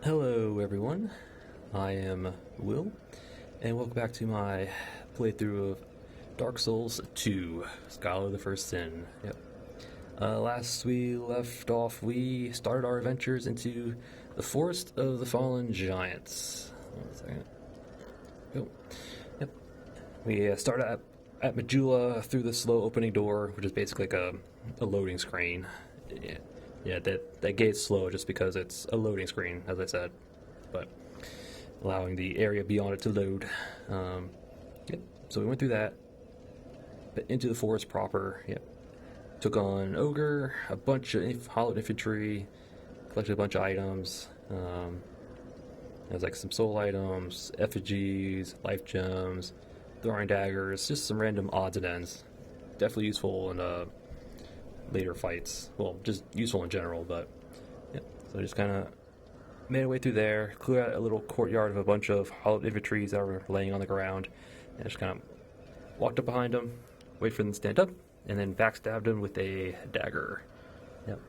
Hello everyone, I am Will, and welcome back to my playthrough of Dark Souls 2, Scholar of the First Sin. Yep. Last we left off, we started our adventures into the Forest of the Fallen Giants. 1 second. Oh, yep. We started at Majula through the slow opening door, which is basically like a loading screen. Yeah, that gate's slow just because it's a loading screen, as I said, but allowing the area beyond it to load. Yep. So we went through that, but into the forest proper. Yep. Took on an ogre, a bunch of hollowed infantry, collected a bunch of items. There's like some soul items, effigies, life gems, throwing daggers, just some random odds and ends. Definitely useful in later fights. Well, just useful in general, but yeah. So just kind of made our way through there, cleared out a little courtyard of a bunch of hollowed infantries that were laying on the ground, and just kind of walked up behind them, wait for them to stand up, and then backstabbed them with a dagger. Yep.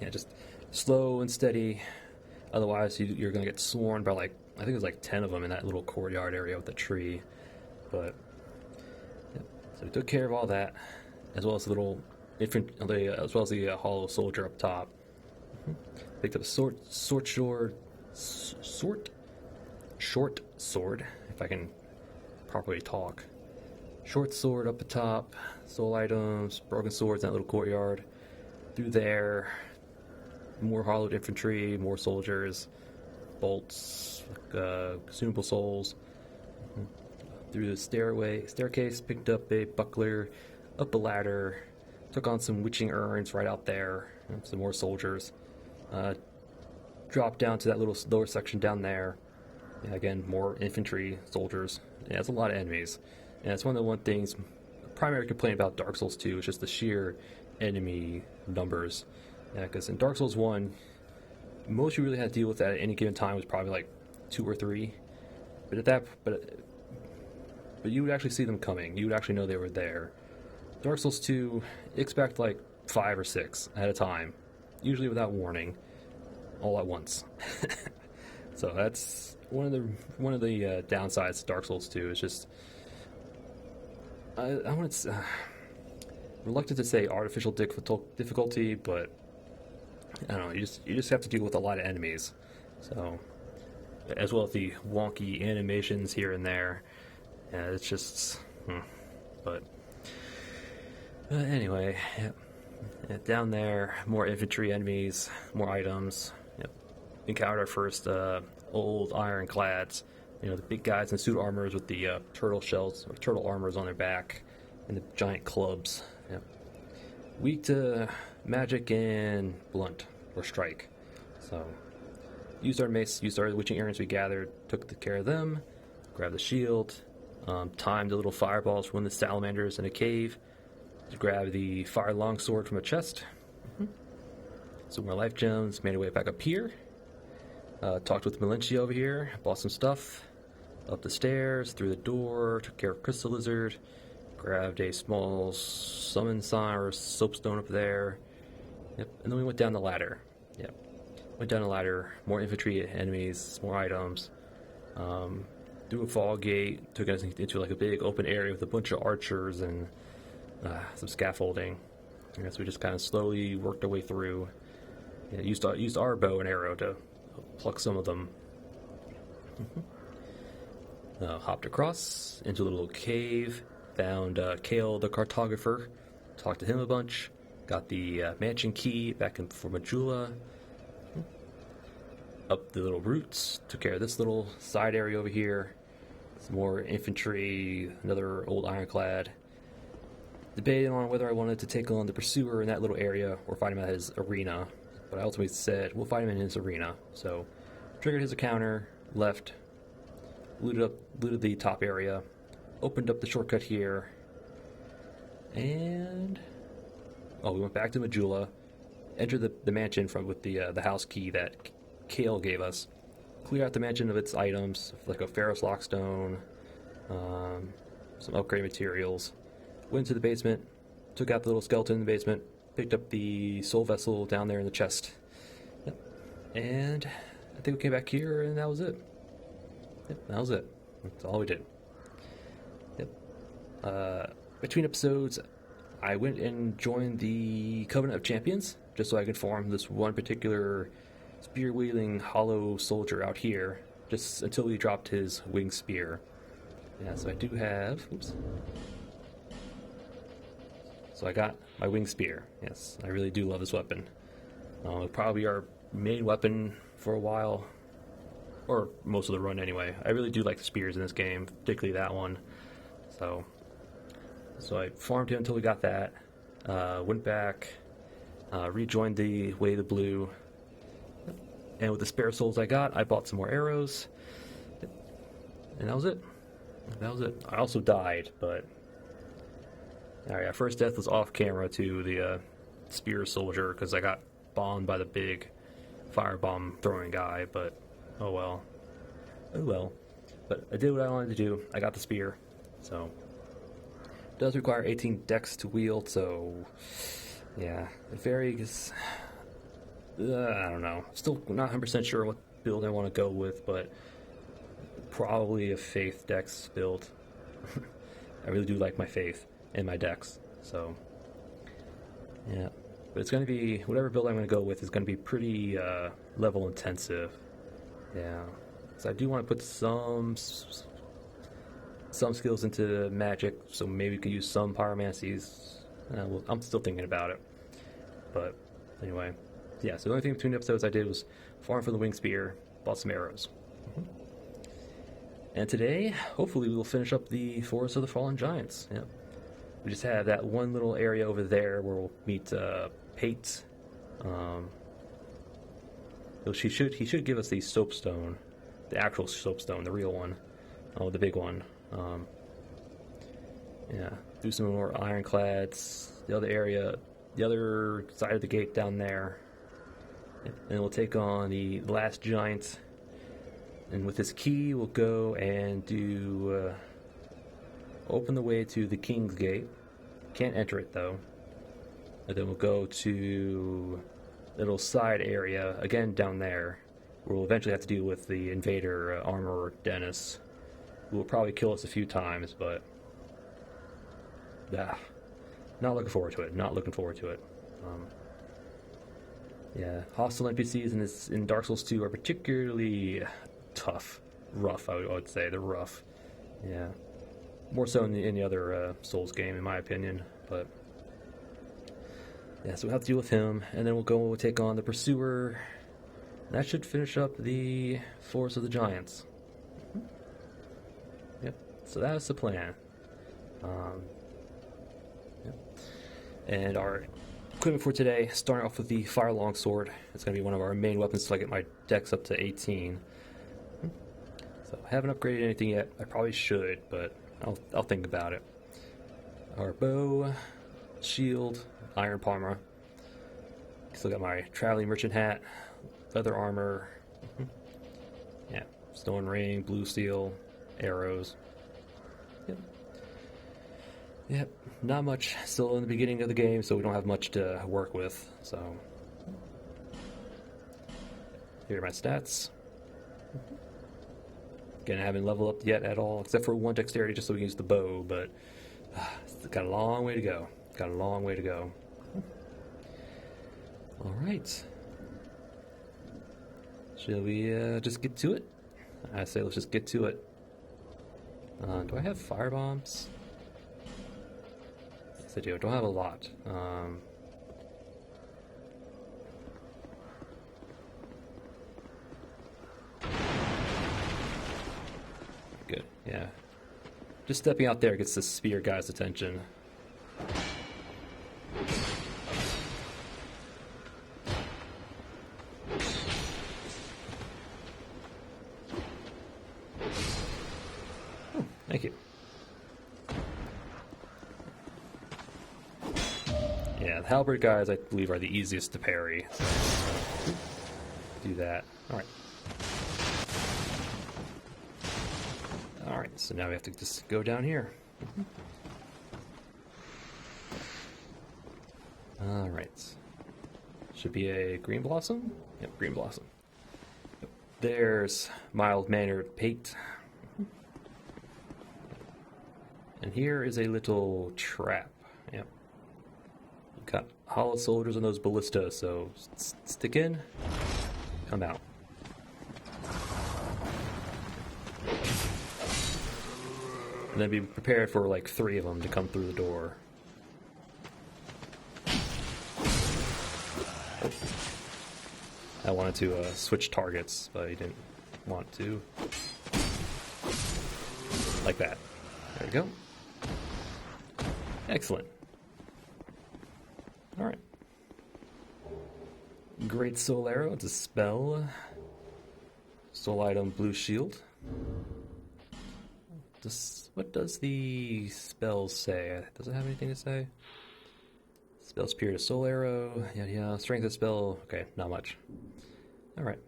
Yeah, just slow and steady. Otherwise, you're going to get swarmed by like, I think there's like 10 of them in that little courtyard area with the tree. But, yep. So we took care of all that, as well as the little as well as the hollow soldier up top. Picked up a short sword, if I can properly talk. Short sword up the top, soul items, broken swords in that little courtyard. Through there, more hollowed infantry, more soldiers, bolts, consumable souls. Through the staircase, picked up a buckler, up a ladder, took on some witching urns right out there, some more soldiers. Dropped down to that little lower section down there. Yeah, again, more infantry, soldiers. Yeah, it's a lot of enemies. And it's one of the things, primary complaint about Dark Souls 2 is just the sheer enemy numbers. Yeah, because in Dark Souls 1, most you really had to deal with at any given time was probably like 2 or 3. But you would actually see them coming. You would actually know they were there. Dark Souls 2, expect like 5 or 6 at a time, usually without warning, all at once. So that's one of the downsides to Dark Souls 2. Is just I want to reluctant to say artificial difficulty, but I don't know. You just have to deal with a lot of enemies, so as well as the wonky animations here and there. Yeah, it's just, but anyway, yep. Yeah, down there, more infantry enemies, more items. Yep. Encountered our first old ironclads. You know, the big guys in suit armors with the turtle shells, or turtle armors on their back, and the giant clubs. Yep. Weak to magic and blunt, or strike. So, used our mace, used our witching urns we gathered, took care of them, grabbed the shield, timed the little fireballs from the salamanders in a cave, to grab the fire longsword from a chest. Some more life gems, made our way back up here. Talked with Melenci over here, bought some stuff. Up the stairs, through the door, took care of Crystal Lizard, grabbed a small summon sign or soapstone up there. Yep, and then we went down the ladder. Yep, went down the ladder, more infantry enemies, more items. Through a fall gate, took us into like a big open area with a bunch of archers and some scaffolding. I guess we just kind of slowly worked our way through. Yeah, used our bow and arrow to pluck some of them. Hopped across into a little cave, found Kale the cartographer, talked to him a bunch, got the mansion key back in for Majula. Up the little roots, took care of this little side area over here. Some more infantry, another old ironclad. Debating on whether I wanted to take on the pursuer in that little area or fight him at his arena, but I ultimately said we'll fight him in his arena. So triggered his encounter, left, looted the top area, opened up the shortcut here, and we went back to Majula, entered the mansion with the house key that Kale gave us, cleared out the mansion of its items, like a Ferrous Lockstone, some upgrade materials, went to the basement, took out the little skeleton in the basement, picked up the soul vessel down there in the chest. Yep. And I think we came back here, and that was it. Yep, that was it. That's all we did. Yep. Between episodes, I went and joined the Covenant of Champions, just so I could farm this one particular spear-wielding hollow soldier out here, just until he dropped his winged spear. Yeah, so I do have... Oops. So I got my winged spear. Yes, I really do love this weapon. It'll probably be our main weapon for a while, or most of the run anyway. I really do like the spears in this game, particularly that one. So I farmed him until we got that. Went back, rejoined the Way of the Blue, and with the spare souls I got, I bought some more arrows, and that was it. That was it. I also died, but alright. Our first death was off camera to the spear soldier because I got bombed by the big firebomb throwing guy. But oh well. But I did what I wanted to do. I got the spear, so it does require 18 dex to wield. So yeah, it varies. I don't know. Still not 100% sure what build I want to go with, but probably a faith dex build. I really do like my faith and my dex, so yeah. But it's going to be, whatever build I'm going to go with is going to be pretty level intensive. Yeah, so I do want to put some skills into magic, so maybe we could use some pyromancies. Well, I'm still thinking about it, but anyway. Yeah, so the only thing between episodes I did was farm for the wing spear, bought some arrows. And today, hopefully, we will finish up the Forest of the Fallen Giants. Yep. We just have that one little area over there where we'll meet Pate. He should give us the soapstone, the actual soapstone, the real one. Oh, the big one. Yeah, do some more ironclads. The other area, the other side of the gate down there. And we'll take on the last giant. And with this key, we'll go and do open the way to the King's Gate. Can't enter it though. And then we'll go to a little side area again down there, where we'll eventually have to deal with the invader armorer Dennis, who will probably kill us a few times, but not looking forward to it. Not looking forward to it. Yeah, hostile NPCs in Dark Souls 2 are particularly rough. I would say they're rough. Yeah, more so in any other Souls game, in my opinion. But yeah, so we'll have to deal with him, and then we'll take on the Pursuer. That should finish up the Forest of the Giants. Yep. So that's the plan. Yep. And our equipment for today, starting off with the Fire Longsword. It's going to be one of our main weapons till I get my dex up to 18. So I haven't upgraded anything yet. I probably should, but I'll think about it. Our bow, shield, iron palmer. Still got my traveling merchant hat, leather armor. Yeah, stone ring, blue steel, arrows. Yep, not much still in the beginning of the game, so we don't have much to work with. So here are my stats. Again, I haven't leveled up yet at all, except for one dexterity just so we can use the bow, but it's got a long way to go. All right. Shall we just get to it? I say let's just get to it. Do I have fire bombs? Yes, I do. I don't have a lot. Good, yeah. Just stepping out there gets the spear guy's attention. Oh, thank you. Yeah, the halberd guys, I believe, are the easiest to parry. So, do that. Alright. Alright, so now we have to just go down here. Alright. Should be a green blossom? Yep, green blossom. There's mild-mannered Pate. And here is a little trap. Yep. You've got hollow soldiers on those ballistas, so stick in, come out. And then be prepared for like 3 of them to come through the door. Oh. I wanted to switch targets, but I didn't want to. Like that. There we go. Excellent. Alright. Great Soul Arrow, it's a spell. Soul item, blue shield. What does the spell say? Does it have anything to say? Spell Spirit of Soul Arrow, yeah. Strength of spell, okay, not much. Alright.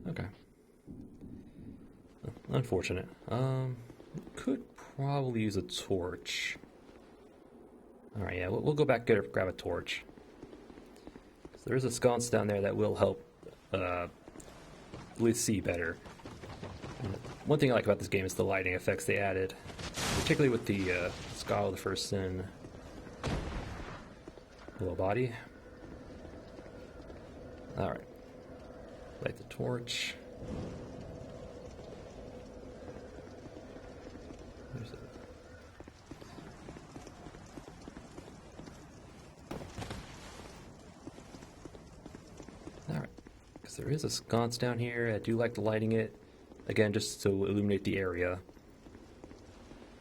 Okay. Unfortunate. Could probably use a torch. Alright, yeah, we'll go back and grab a torch. There is a sconce down there that will help at least see better. And one thing I like about this game is the lighting effects they added, particularly with the Scholar of the First Sin little body. Alright. Light the torch. Where's it? Alright. Because there is a sconce down here. I do like the lighting it. Again, just to illuminate the area.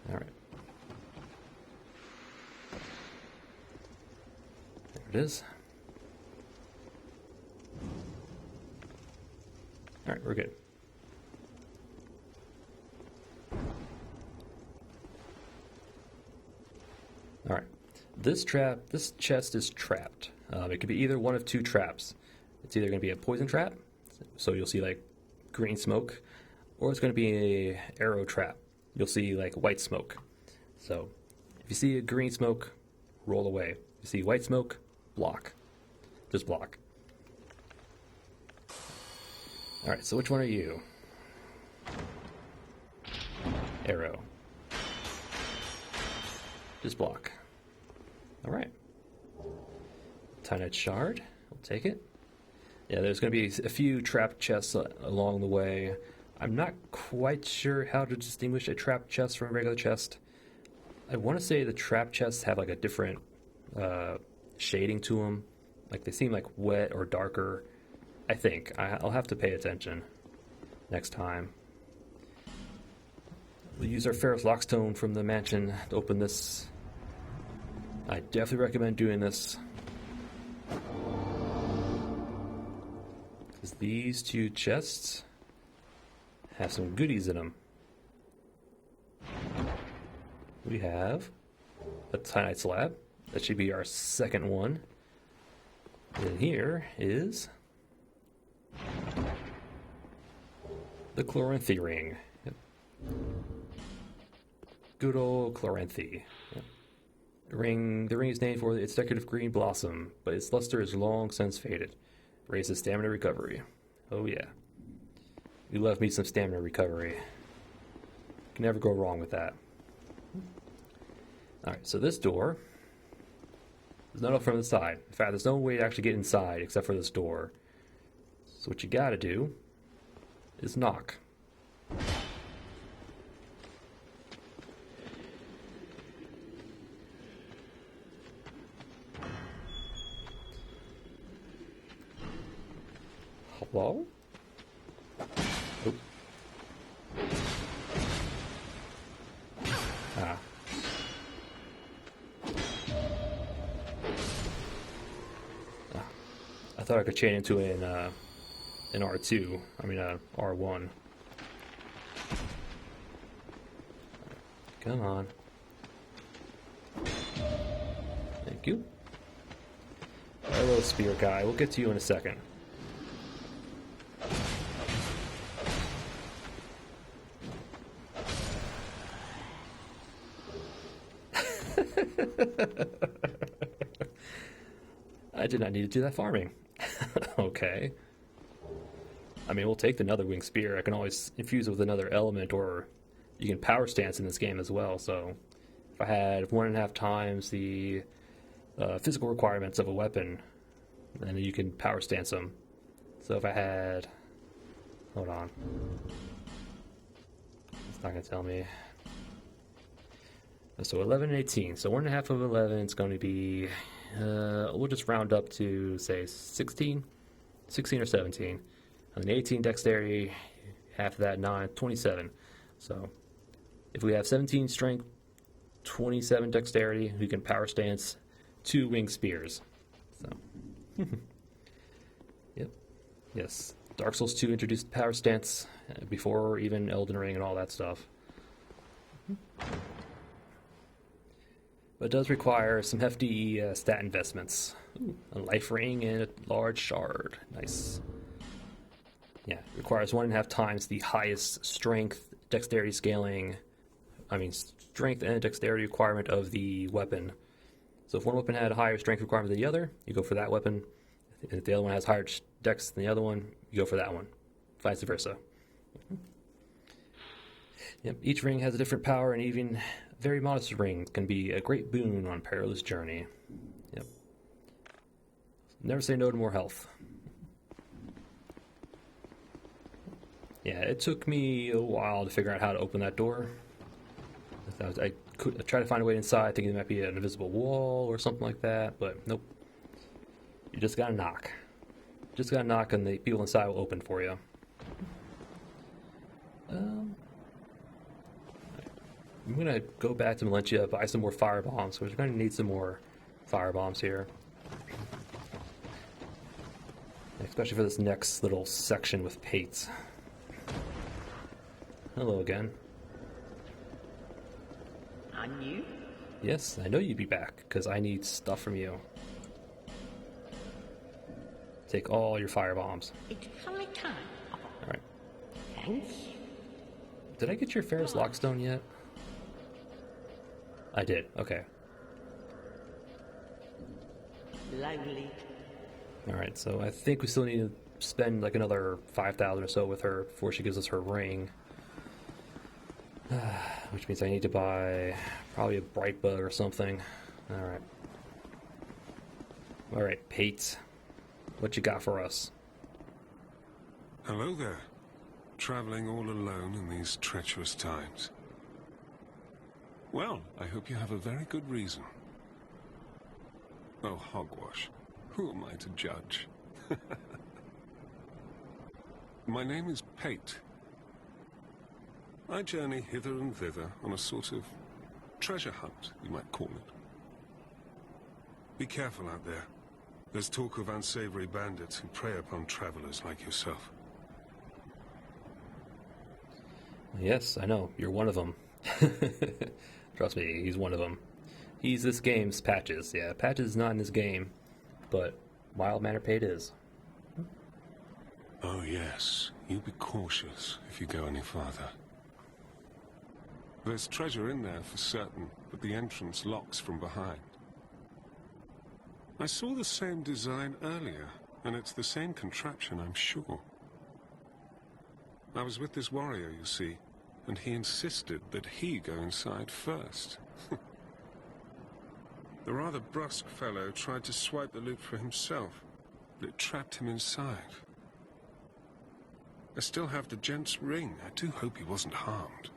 Alright. There it is. Alright, we're good. Alright. This chest is trapped. It could be either one of 2 traps. It's either going to be a poison trap, so you'll see like green smoke, or it's going to be a arrow trap. You'll see like white smoke. So if you see a green smoke, roll away. If you see white smoke, block. Just block. Alright, so which one are you? Arrow. Just block. Alright. Titanite shard. We'll take it. Yeah, there's going to be a few trap chests along the way. I'm not quite sure how to distinguish a trap chest from a regular chest. I want to say the trap chests have like a different shading to them. Like they seem like wet or darker. I think. I'll have to pay attention next time. We'll use our Ferrous Lockstone from the mansion to open this. I definitely recommend doing this. Because these 2 chests have some goodies in them. We have a Titanite slab. That should be our second one. And here is the Chloranthy ring. Yep. Good old Chloranthy. Yep. The ring is named for its decorative green blossom, but its luster is long since faded. Raises stamina recovery. Oh yeah. You love me some stamina recovery. Can never go wrong with that. Alright, so this door is not up from the side. In fact, there's no way to actually get inside except for this door. So what you gotta do is knock. Hello? Oh. Ah. I thought I could chain into an R2. I mean, R1. Come on. Thank you. Hello, spear guy. We'll get to you in a second. I did not need to do that farming. Okay. I mean, we'll take the Nether Wing Spear. I can always infuse it with another element, or you can power stance in this game as well. So if I had 1.5 times the physical requirements of a weapon, then you can power stance them. So if I had... Hold on. It's not going to tell me. So 11 and 18. So 1.5 of 11 is going to be... we'll just round up to, say, 16? 16 or 17. And then 18 dexterity, half of that, 9, 27. So if we have 17 strength, 27 dexterity, we can power stance 2 winged spears. So, yep. Yes. Dark Souls 2 introduced power stance before even Elden Ring and all that stuff. But it does require some hefty stat investments. Ooh, a life ring and a large shard. Nice. Yeah, it requires 1.5 times the highest strength, dexterity scaling, strength and dexterity requirement of the weapon. So if one weapon had a higher strength requirement than the other, you go for that weapon. And if the other one has higher dex than the other one, you go for that one. Vice versa. Yep, each ring has a different power, and even a very modest ring can be a great boon on a perilous journey. Yep. Never say no to more health. Yeah, it took me a while to figure out how to open that door. I tried to find a way inside, thinking there might be an invisible wall or something like that, but nope. You just gotta knock. Just gotta knock, and the people inside will open for you. I'm gonna go back to Malentia, buy some more fire bombs, because we're gonna need some more fire bombs here. Especially for this next little section with Pates. Hello again. On you? Yes, I know you'd be back, because I need stuff from you. Take all your fire bombs. It's fully time. Alright. Thanks. Did I get your Ferrous Lockstone yet? I did, okay. Lively. Alright, so I think we still need to spend like another 5,000 or so with her before she gives us her ring. Which means I need to buy probably a bright bug or something. Alright. Alright, Pate. What you got for us? Hello there. Traveling all alone in these treacherous times. Well, I hope you have a very good reason. Oh, hogwash. Who am I to judge? My name is Pate. I journey hither and thither on a sort of treasure hunt, you might call it. Be careful out there. There's talk of unsavory bandits who prey upon travelers like yourself. Yes, I know. You're one of them. Trust me, he's one of them. He's this game's Patches. Yeah, Patches is not in this game, but Wild Manor Pate is. Oh yes, you be cautious if you go any farther. There's treasure in there for certain, but the entrance locks from behind. I saw the same design earlier, and it's the same contraption, I'm sure. I was with this warrior, you see, and he insisted that he go inside first. The rather brusque fellow tried to swipe the loot for himself, but it trapped him inside. I still have the gent's ring. I do hope he wasn't harmed.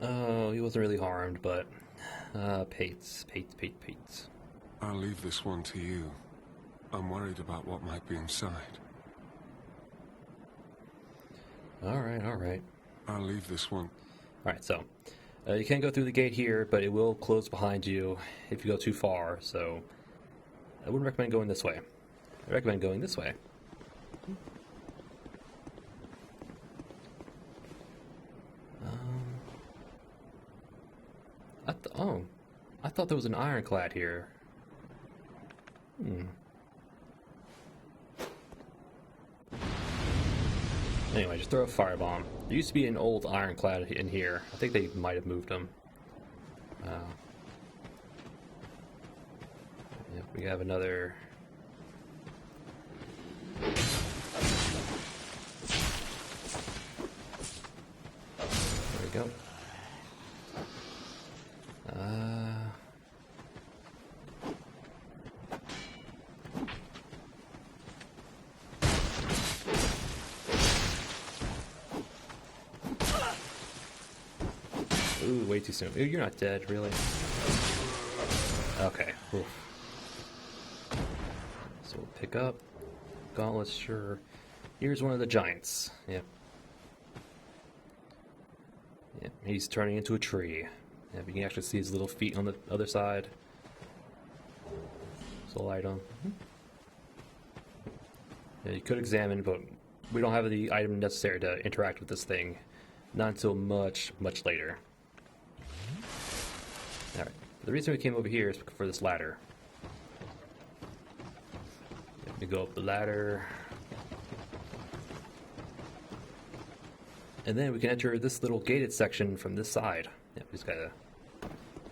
Oh, he wasn't really harmed, but... Pates. I'll leave this one to you. I'm worried about what might be inside. Alright. I'll leave this one. Alright, so... you can't go through the gate here, but it will close behind you if you go too far, so... I wouldn't recommend going this way. I recommend going this way. I thought there was an ironclad here. Anyway, just throw a firebomb. There used to be an old ironclad in here. I think they might have moved them. We have another. There we go. Ooh, way too soon. Ooh, you're not dead, really. Okay. Oof. So we'll pick up. Gauntlets, sure. Here's one of the giants. Yep. Yep, he's turning into a tree. Yep, you can actually see his little feet on the other side. So light on. Yeah, you could examine, but we don't have the item necessary to interact with this thing. Not until much, much later. Alright. The reason we came over here is for this ladder. Let me go up the ladder. And then we can enter this little gated section from this side. Yep, we just gotta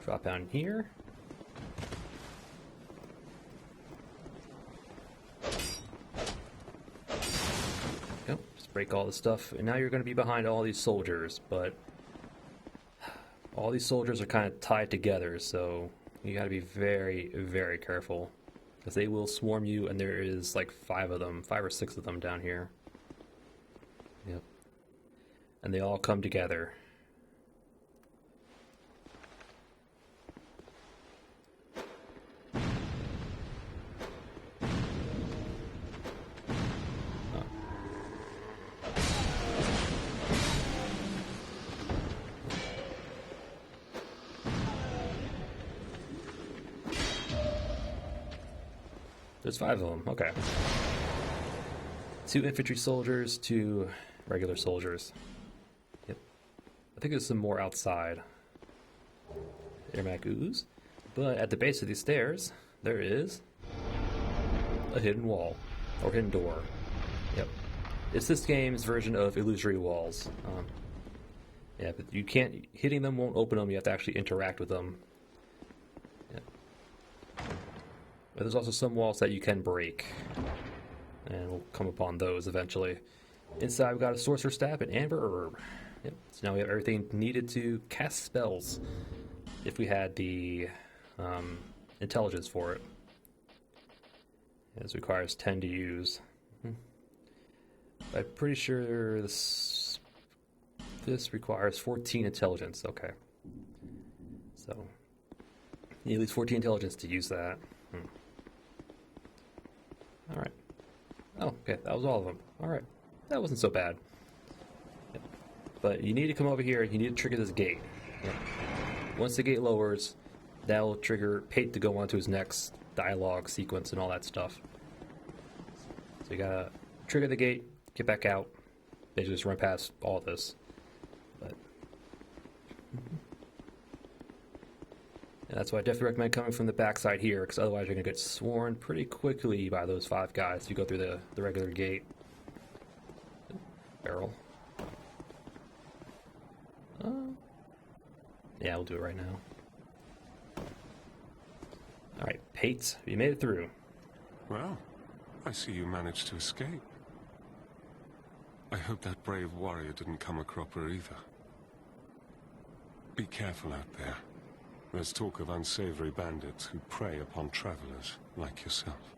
drop down here. Yep, just break all the stuff. And now you're gonna be behind all these soldiers, but all these soldiers are kind of tied together, so you gotta be very, very careful. Because they will swarm you, and there is like 5 or 6 of them down here. Yep. And they all come together. There's 5 of them, okay. 2 infantry soldiers, 2 regular soldiers. Yep. I think there's some more outside. Airmac ooze. But at the base of these stairs, there is a hidden wall. Or hidden door. Yep. It's this game's version of illusory walls. Yeah, but you can't... Hitting them won't open them, you have to actually interact with them. But there's also some walls that you can break. And we'll come upon those eventually. Inside we've got a sorcerer's staff and amber herb. Yep. So now we have everything needed to cast spells. If we had the intelligence for it. This requires 10 to use. I'm pretty sure this requires 14 intelligence. Okay. So you need at least 14 intelligence to use that. Alright. Oh, okay, that was all of them. Alright. That wasn't so bad. Yep. But you need to come over here, you need to trigger this gate. Yep. Once the gate lowers, that'll trigger Pate to go on to his next dialogue sequence and all that stuff. So you gotta trigger the gate, get back out, basically just run past all of this. But and that's why I definitely recommend coming from the backside here, because otherwise you're going to get swarmed pretty quickly by those 5 guys if you go through the regular gate. Barrel. Yeah, we'll do it right now. Alright, Pate, you made it through. Well, I see you managed to escape. I hope that brave warrior didn't come a cropper either. Be careful out there. There's talk of unsavory bandits who prey upon travelers like yourself.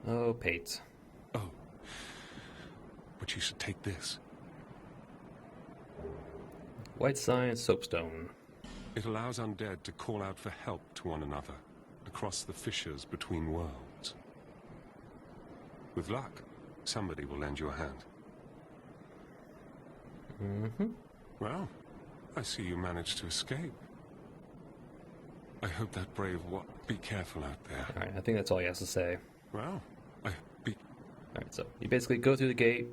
Oh, Pate. Oh, but you should take this. White sign, soapstone. It allows undead to call out for help to one another across the fissures between worlds. With luck, somebody will lend you a hand. Well, I see you managed to escape. I hope that brave be careful out there. Alright, I think that's all he has to say. Well, Alright, so you basically go through the gate,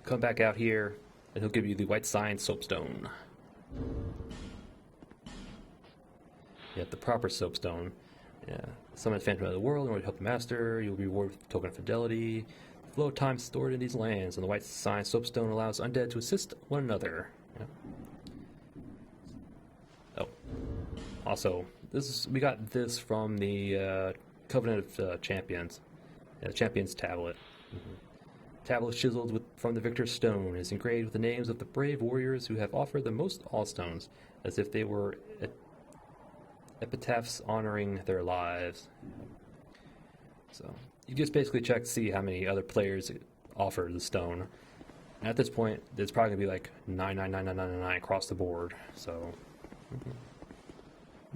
come back out here, and he'll give you the white sign soapstone. Yeah, the proper soapstone. Yeah. Summon a phantom of the world in order to help the master. You'll be rewarded with a token of fidelity. The flow of time stored in these lands, and the white sign soapstone allows undead to assist one another. Yeah. Oh. Also, we got this from the Covenant of Champions, the Champions tablet. Tablet chiseled from the Victor's Stone is engraved with the names of the brave warriors who have offered the most Allstones, as if they were epitaphs honoring their lives. So you just basically check to see how many other players offer the stone. And at this point, it's probably gonna be like 9999999 across the board. So,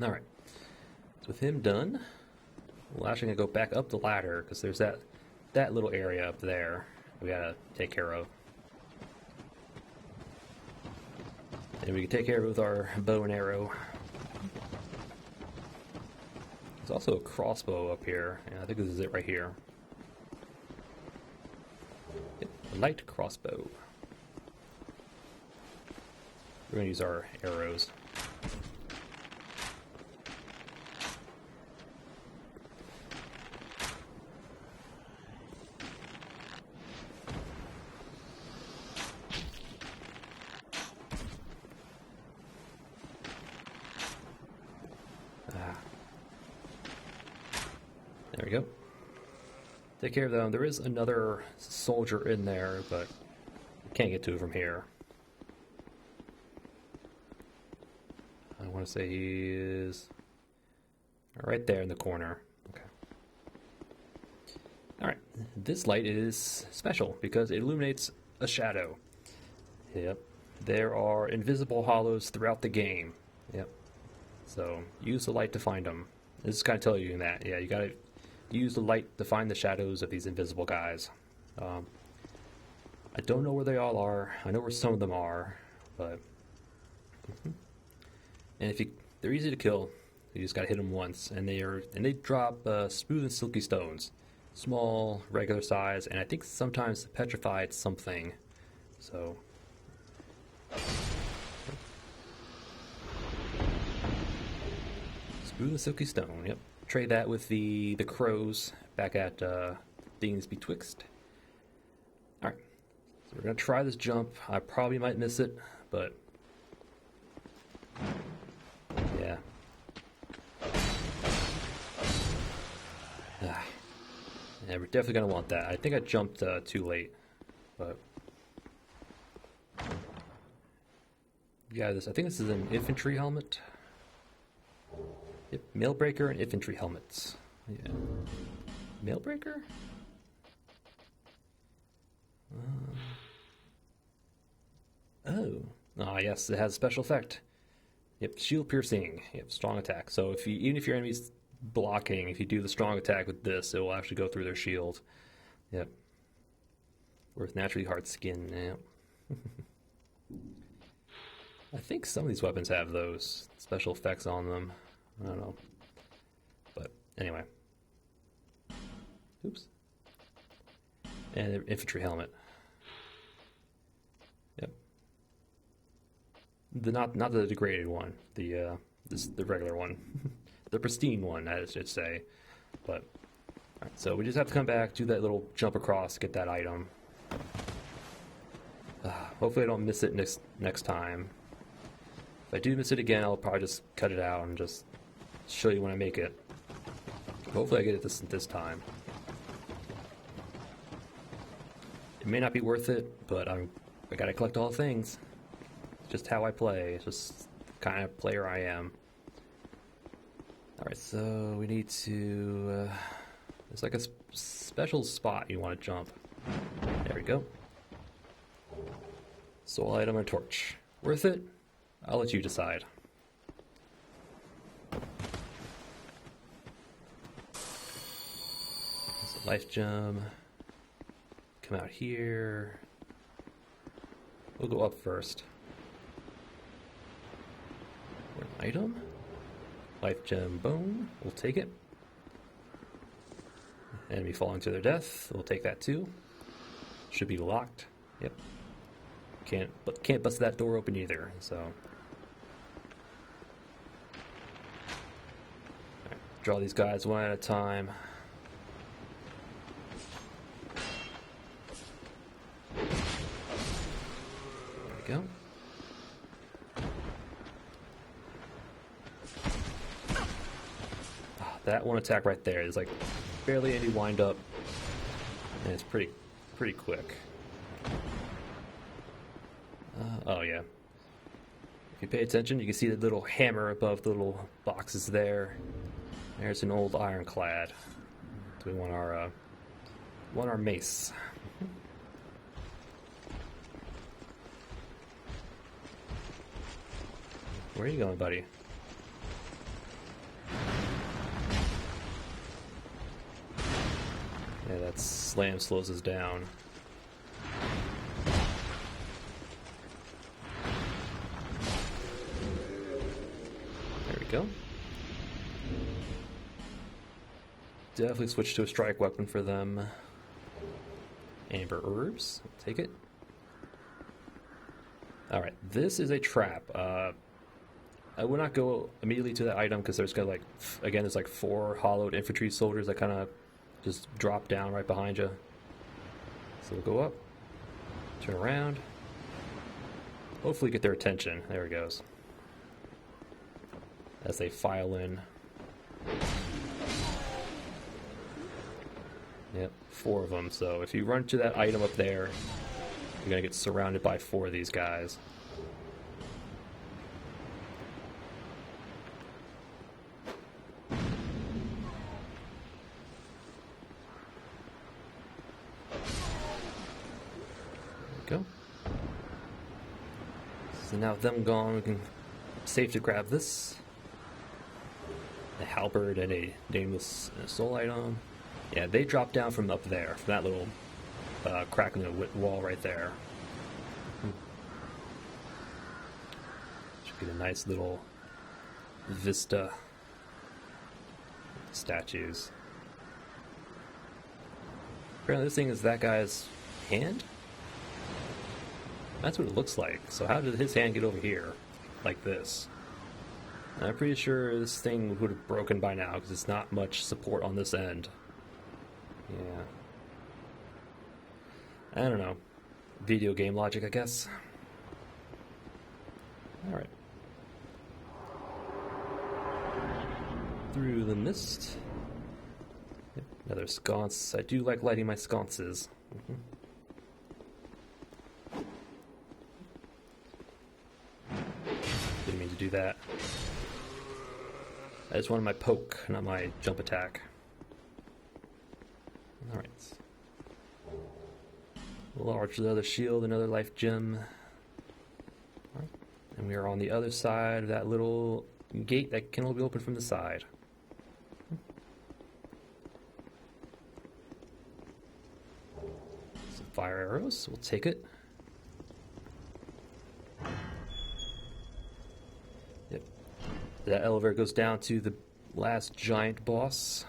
all right. So with him done, we're actually gonna go back up the ladder because there's that little area up there we gotta take care of. And we can take care of it with our bow and arrow. There's also a crossbow up here. Yeah, I think this is it right here. Yep, a light crossbow. We're gonna use our arrows. There we go. Take care of them. There is another soldier in there, but can't get to it from here. I want to say he is right there in the corner. Okay. Alright. This light is special because it illuminates a shadow. Yep. There are invisible hollows throughout the game. Yep. So use the light to find them. This is kind of telling you that. Yeah, you gotta use the light to find the shadows of these invisible guys. I don't know where they all are. I know where some of them are, but and they're easy to kill. You just gotta hit them once, and they drop smooth and silky stones, small, regular size, and I think sometimes petrified something. So. Smooth and silky stone. Yep. Trade that with the crows back at Things Betwixt. Alright, so we're going to try this jump. I probably might miss it, but yeah. Yeah, we're definitely going to want that. I think I jumped too late, but yeah, I think this is an infantry helmet. Yep, Mailbreaker and infantry helmets. Yeah. Mailbreaker? Yes, it has a special effect. Yep, shield piercing. Yep, strong attack. So even if your enemy's blocking, if you do the strong attack with this, it will actually go through their shield. Yep. Worth naturally hard skin. Yep. I think some of these weapons have those special effects on them. I don't know. But anyway. Oops. And an infantry helmet. Yep. Not the degraded one. The regular one. The pristine one, I should say. But alright, so we just have to come back, do that little jump across, get that item. Hopefully I don't miss it next time. If I do miss it again, I'll probably just cut it out and just show you when I make it. Hopefully I get it this time. It may not be worth it, but I gotta collect all the things. It's just how I play. It's just the kind of player I am. Alright, so we need to... there's like a special spot you want to jump. There we go. Soul item and torch. Worth it? I'll let you decide. So life gem. Come out here. We'll go up first. An item. Life gem bone. We'll take it. Enemy falling to their death. We'll take that too. Should be locked. Yep. Can't bust that door open either. So. Right, draw these guys one at a time. There we go. that one attack right there is like barely any wind up, and it's pretty quick. Oh yeah. If you pay attention, you can see the little hammer above the little boxes there. There's an old ironclad. So we want our mace. Where are you going, buddy? Yeah, that slam slows us down. There we go. Definitely switch to a strike weapon for them. Amber herbs, I'll take it. Alright, this is a trap. I would not go immediately to that item because there's like 4 hollowed infantry soldiers that kind of just drop down right behind you. So we'll go up, turn around, hopefully get their attention. There it goes. As they file in. Yep, 4 of them. So if you run to that item up there, you're gonna get surrounded by 4 of these guys. Go. So now with them gone, we can safe to grab this. A halberd and a nameless soul item. Yeah, they drop down from up there, from that little crack in the wall right there. Should be a nice little vista. Statues. Apparently this thing is that guy's hand? That's what it looks like. So how did his hand get over here? Like this? I'm pretty sure this thing would have broken by now because it's not much support on this end. Yeah. I don't know. Video game logic, I guess. Alright. Through the mist. Yep, another sconce. I do like lighting my sconces. Didn't mean to do that. I just wanted my poke, not my jump attack. Alright. Large leather shield, another life gem. Alright. And we are on the other side of that little gate that can only be opened from the side. Some fire arrows, we'll take it. Yep. That elevator goes down to the last giant boss.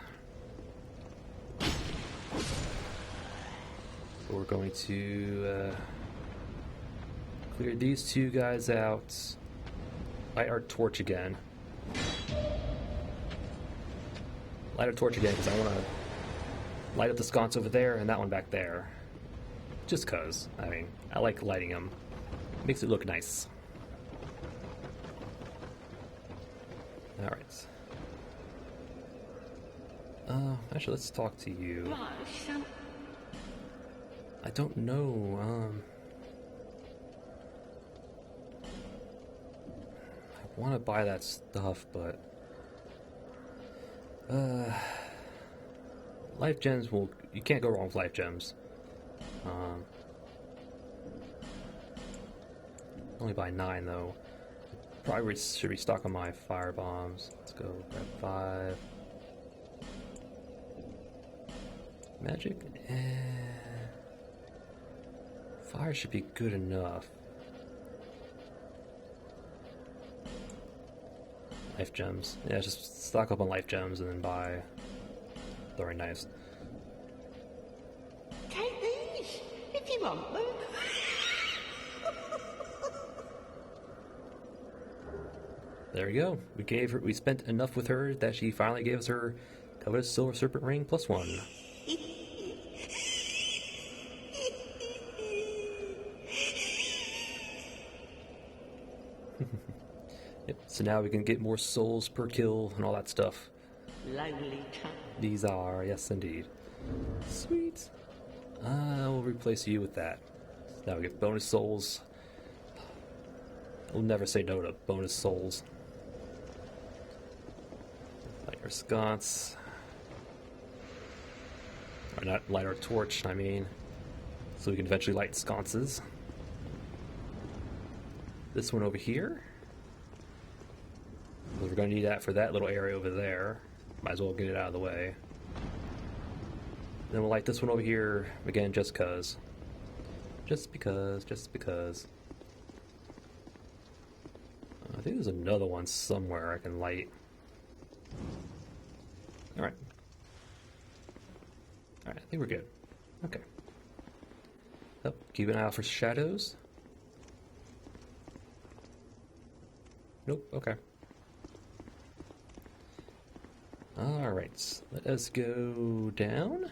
We're going to clear these 2 guys out. Light our torch again. Light our torch again because I want to light up the sconce over there and that one back there. Just cause. I mean, I like lighting them. Makes it look nice. Alright. Actually, let's talk to you. I don't know, I want to buy that stuff, but life gems you can't go wrong with life gems. Only buy 9 though. Probably should restock on my fire bombs. Let's go grab 5. Magic? Fire should be good enough. Life gems. Yeah, just stock up on life gems and then buy throwing knives. Take these if you want them. There we go. We spent enough with her that she finally gave us her coveted silver serpent ring +1. Yep, so now we can get more souls per kill and all that stuff. lonely chap. These are, yes indeed. Sweet. We'll replace you with that. Now we get bonus souls. We'll never say no to bonus souls. Light our sconce. Or not light our torch, I mean. So we can eventually light sconces. This one over here. We're going to need that for that little area over there. Might as well get it out of the way. Then we'll light this one over here again just because. Just because. I think there's another one somewhere I can light. Alright. Alright, I think we're good. Okay. Oh, keep an eye out for shadows. Nope, okay. Alright, let us go down.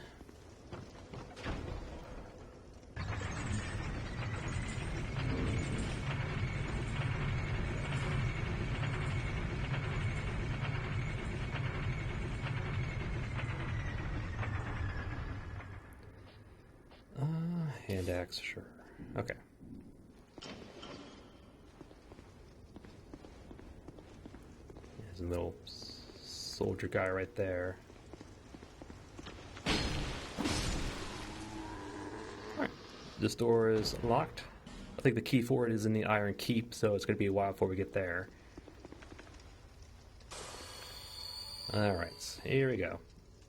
Hand axe, sure. Okay. There's a little soldier guy right there. Alright. This door is locked. I think the key for it is in the Iron Keep, so it's going to be a while before we get there. Alright, here we go.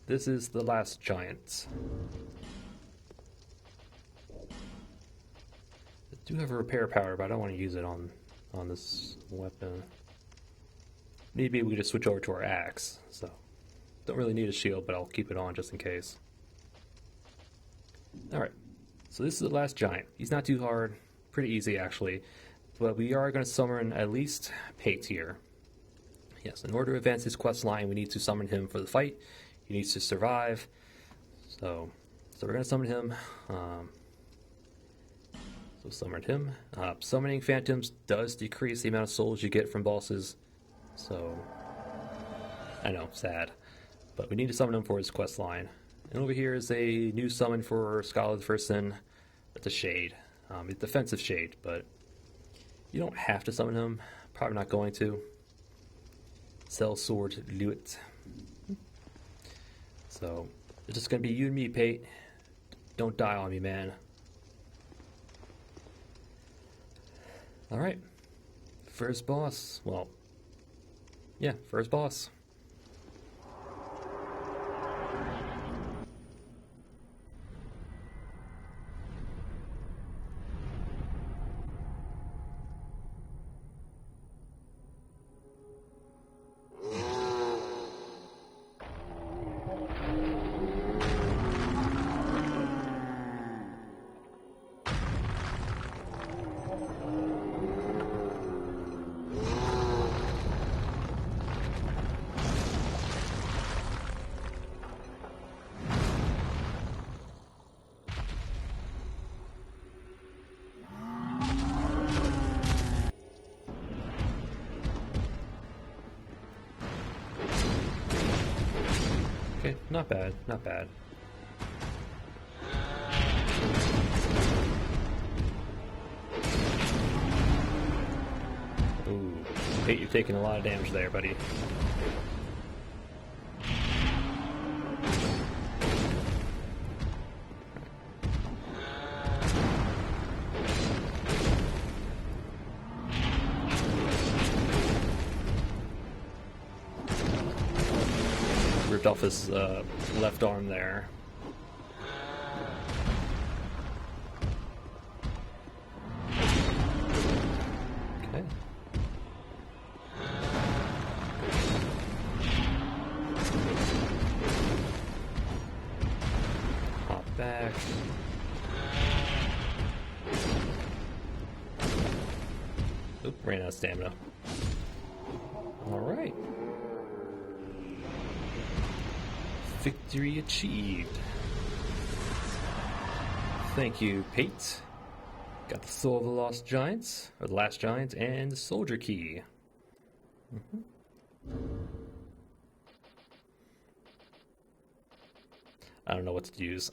This is the last giant. I do have a repair powder, but I don't want to use it on this weapon. Maybe we could just switch over to our axe. So, don't really need a shield, but I'll keep it on just in case. Alright, so this is the last giant. He's not too hard, pretty easy actually. But we are going to summon at least Pate here. Yes, in order to advance his quest line, we need to summon him for the fight. He needs to survive. So we're going to summon him. So summoned him. Summoning phantoms does decrease the amount of souls you get from bosses. So, I know, sad. But we need to summon him for his quest line. And over here is a new summon for Scholar of the First Sin. That's a shade. It's defensive shade, but you don't have to summon him. Probably not going to. Sell sword, do it. So, it's just going to be you and me, Pate. Don't die on me, man. Alright, first boss. Well, yeah, first boss. Okay, not bad, not bad. Ooh, Pate, you're taking a lot of damage there, buddy. Ripped off his left arm there. Okay. Hop back. Oop, ran out of stamina. Alright. Victory achieved. Thank you, Pate. Got the Soul of the Lost Giants, or the Last Giant, and the Soldier Key. I don't know what to use.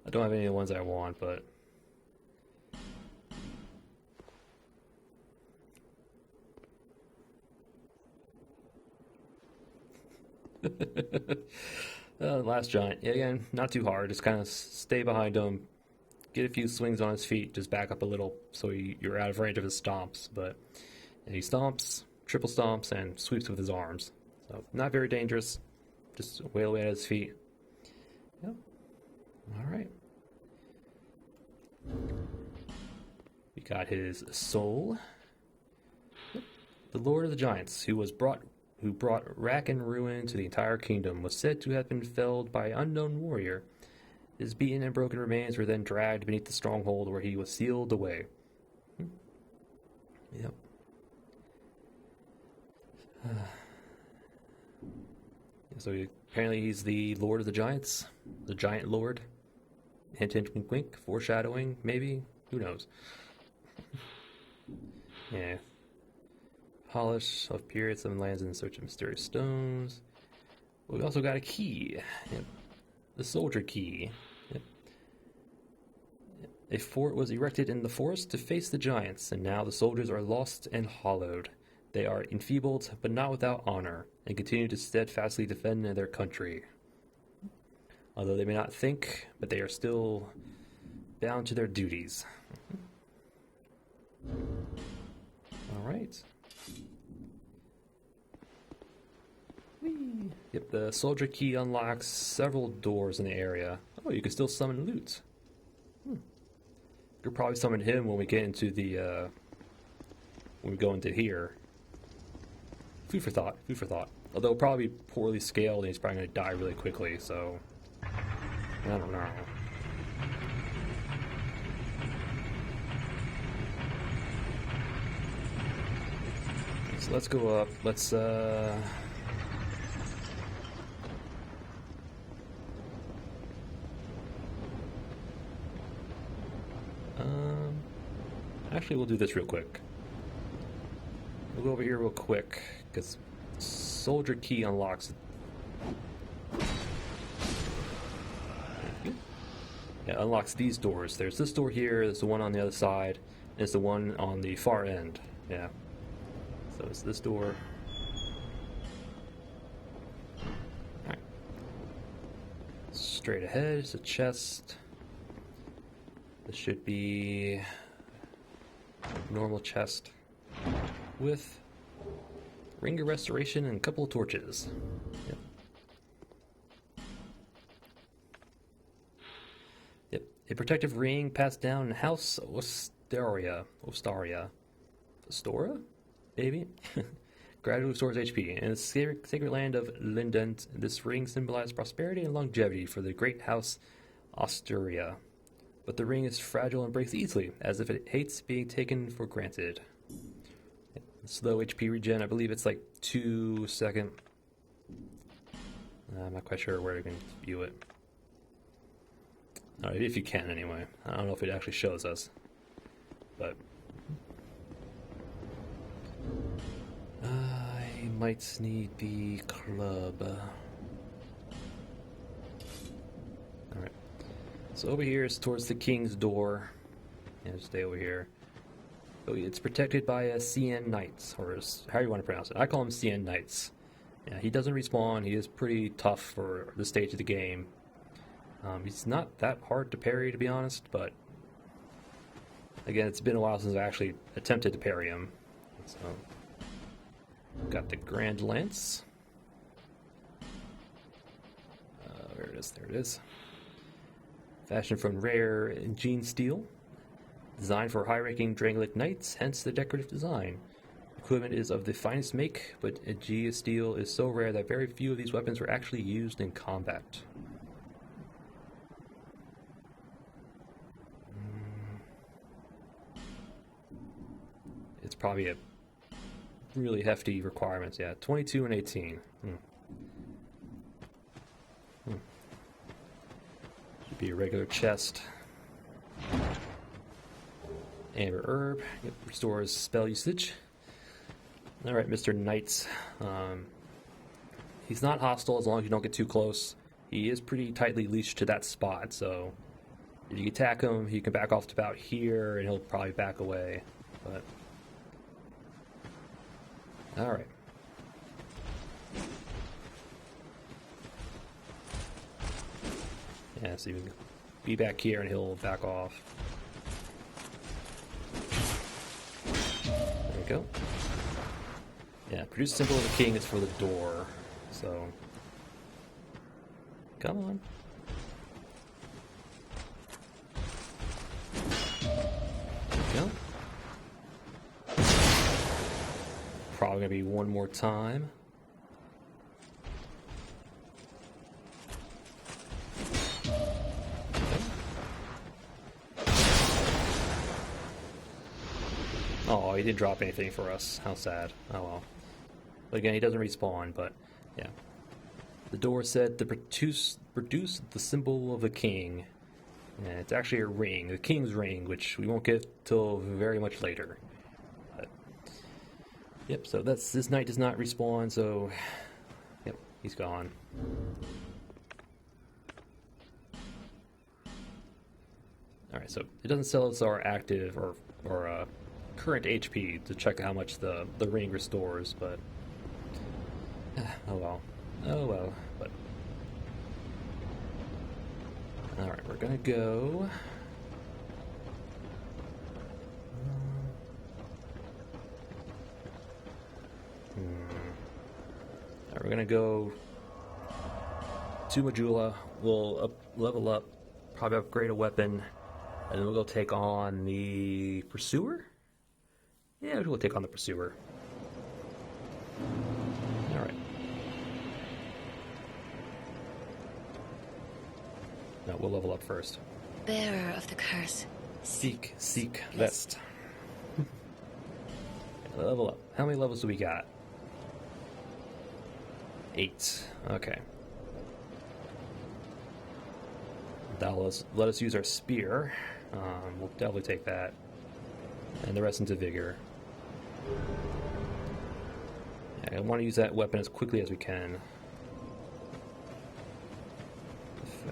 I don't have any of the ones I want, but... Last giant. Yeah, again, not too hard. Just kind of stay behind him, get a few swings on his feet, just back up a little so you're out of range of his stomps. But he stomps, triple stomps, and sweeps with his arms. So not very dangerous. Just wail away at his feet. Yep. All right. We got his soul. Yep. The Lord of the Giants, who brought wrack and ruin to the entire kingdom, was said to have been felled by an unknown warrior. His beaten and broken remains were then dragged beneath the stronghold where he was sealed away. Yep. So apparently he's the Lord of the Giants, the Giant Lord. Hint, hint, wink, wink, foreshadowing, maybe? Who knows? Yeah. Polish of periods and lands in search of mysterious stones. We also got a key. Yep. The soldier key. Yep. A fort was erected in the forest to face the giants, and now the soldiers are lost and hollowed. They are enfeebled, but not without honor, and continue to steadfastly defend their country. Although they may not think, but they are still bound to their duties. All right. Whee. Yep, the soldier key unlocks several doors in the area. Oh, you can still summon loot. You'll probably summon him when we get into the, when we go into here. Food for thought, food for thought. Although probably poorly scaled and he's probably going to die really quickly, so... I don't know. So let's go up. Let's, actually, we'll do this real quick. We'll go over here real quick, because soldier key unlocks. Yeah, unlocks these doors. There's this door here, there's the one on the other side, and there's the one on the far end. Yeah. So it's this door. Alright. Straight ahead, it's a chest. This should be a normal chest with ring of restoration and a couple of torches. Yep. Yep. A protective ring passed down in House Ostaria. Astora? Maybe? Gradually restores HP. In the sacred land of Lindent, this ring symbolizes prosperity and longevity for the great house Osteria. But the ring is fragile and breaks easily, as if it hates being taken for granted. Slow HP regen, I believe it's like 2 seconds. I'm not quite sure where you can view it. Alright, if you can anyway. I don't know if it actually shows us. But... I might need the club. Alright. So over here is towards the king's door. Yeah, stay over here. So it's protected by a CN Knights, or how you want to pronounce it. I call him CN Knights. Yeah, he doesn't respawn. He is pretty tough for the stage of the game. He's not that hard to parry, to be honest, but again, it's been a while since I actually attempted to parry him. So, got the Grand Lance. There it is. There it is. Fashioned from rare gene steel. Designed for high-ranking Drangelic Knights, hence the decorative design. Equipment is of the finest make, but Aegea steel is so rare that very few of these weapons were actually used in combat. It's probably a really hefty requirements, yeah. 22 and 18. Should be a regular chest. Amber Herb, yep, restores spell usage. Alright, Mr. Knights. He's not hostile as long as you don't get too close. he is pretty tightly leashed to that spot, so if you attack him, he can back off to about here, and he'll probably back away. But all right. Yeah, so you can be back here, and he'll back off. There we go. Yeah, produce symbol of the king is for the door, so come on. There we go. Probably gonna be one more time. Oh, he didn't drop anything for us. How sad. Oh well. But again, he doesn't respawn, but yeah. The door said to produce the symbol of the king. And it's actually a ring, the king's ring, which we won't get till very much later. But, yep, so this knight does not respawn, so yep, he's gone. Alright, so it doesn't sell us our active or current HP to check how much the ring restores, but oh well, but alright, we're gonna go alright, we're gonna go to Majula. We'll level up, probably upgrade a weapon, and then we'll go take on the Pursuer? Yeah, we'll take on the Pursuer. Alright. No, we'll level up first. Bearer of the curse. Seek vest. Level up. How many levels do we got? 8. Okay. That'll let us use our spear. We'll definitely take that. And the rest into vigor. Yeah, I want to use that weapon as quickly as we can.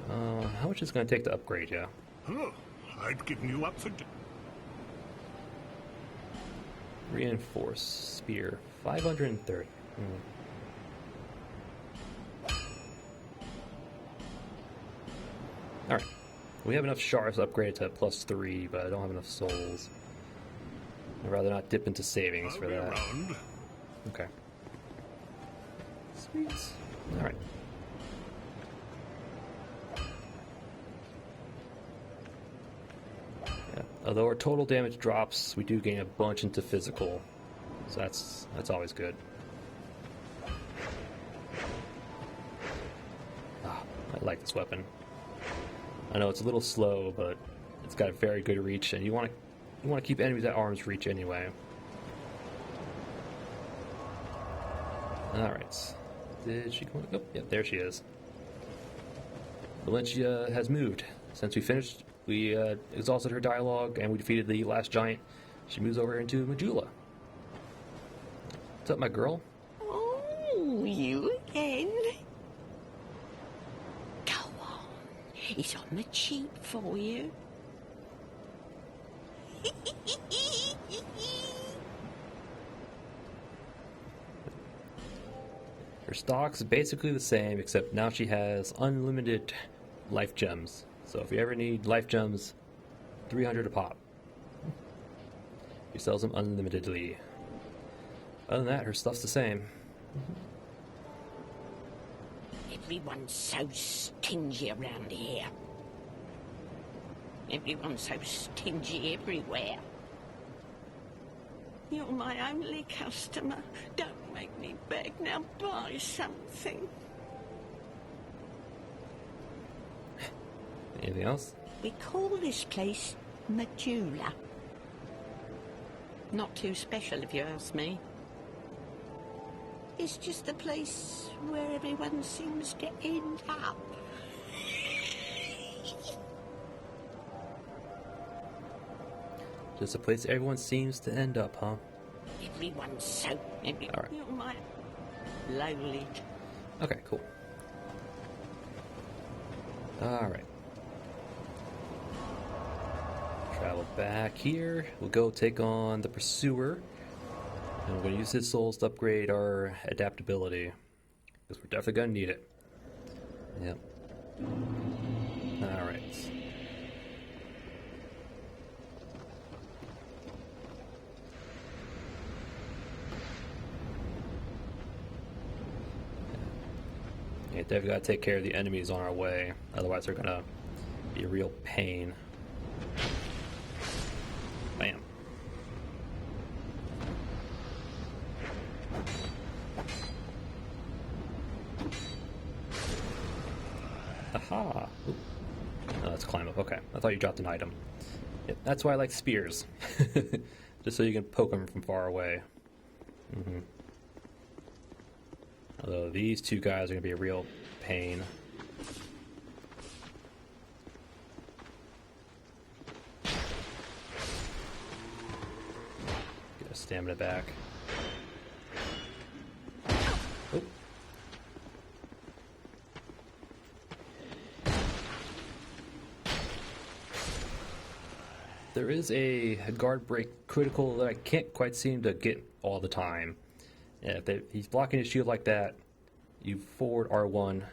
How much is it going to take to upgrade you? Oh, I'd given you up for... Reinforce spear 530. Alright. We have enough shards to upgrade to +3, but I don't have enough souls. I'd rather not dip into savings for that. Okay. Sweet. Alright. Yeah. Although our total damage drops, we do gain a bunch into physical. So that's always good. Ah, I like this weapon. I know it's a little slow, but it's got very good reach, and you want to keep enemies at arm's reach anyway. All right, did she come? Oh, yeah, there she is. Valencia has moved since we finished. We exhausted her dialogue, and we defeated the last giant. She moves over into Majula. What's up, my girl? Oh, you again? Go on. It's on the cheap for you. Her stock's basically the same, except now she has unlimited life gems. So if you ever need life gems, 300 a pop. She sells them unlimitedly. Other than that, her stuff's the same. Everyone's so stingy around here. Everyone's so stingy everywhere. You're my only customer. Don't make me beg. Now buy something. Anything else? We call this place Majula. Not too special if you ask me. It's just a place where everyone seems to end up. Just a place everyone seems to end up, huh? Everyone's so... Alright. You're my lowly... Okay, cool. Alright. Travel back here. We'll go take on the Pursuer. And we're going to use his souls to upgrade our adaptability. Because we're definitely going to need it. Yep. Alright. Yeah, definitely got to take care of the enemies on our way. Otherwise they're going to be a real pain. Bam. Aha! Ooh. Oh, let's climb up. Okay, I thought you dropped an item. Yep, that's why I like spears. Just so you can poke them from far away. Although these two guys are going to be a real pain. Get a stamina back. Oh. There is a guard break critical that I can't quite seem to get all the time. Yeah, if he's blocking his shield like that, you forward R1,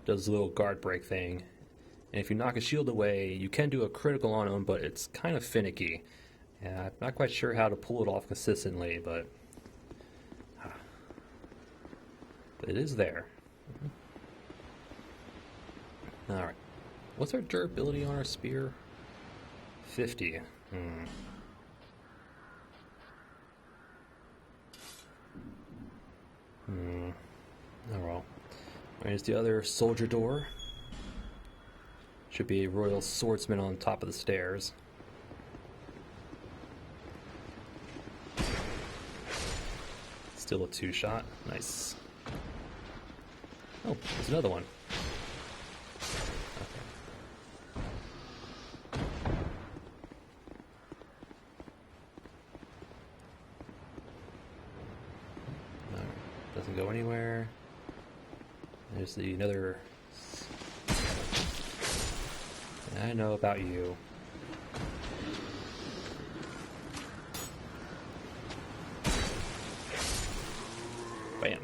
does a little guard break thing. And if you knock his shield away, you can do a critical on him, but it's kind of finicky. Yeah, I'm not quite sure how to pull it off consistently, but it is there. Alright. What's our durability on our spear? 50. Oh well. Here's the other soldier door. Should be a royal swordsman on top of the stairs. Still a 2-shot. Nice. Oh, there's another one. Doesn't go anywhere. There's another. I know about you. Bam.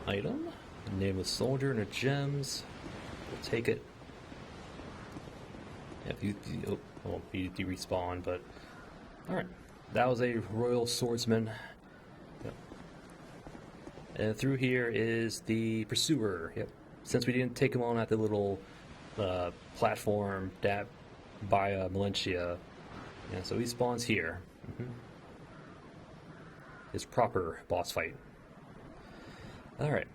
Item. Name of soldier and a gems. We'll take it. If you respawn, but alright. That was a royal swordsman. Yep. And through here is the Pursuer. Yep. Since we didn't take him on at the little platform that by Malencia, yeah, so he spawns here. His proper boss fight. All right.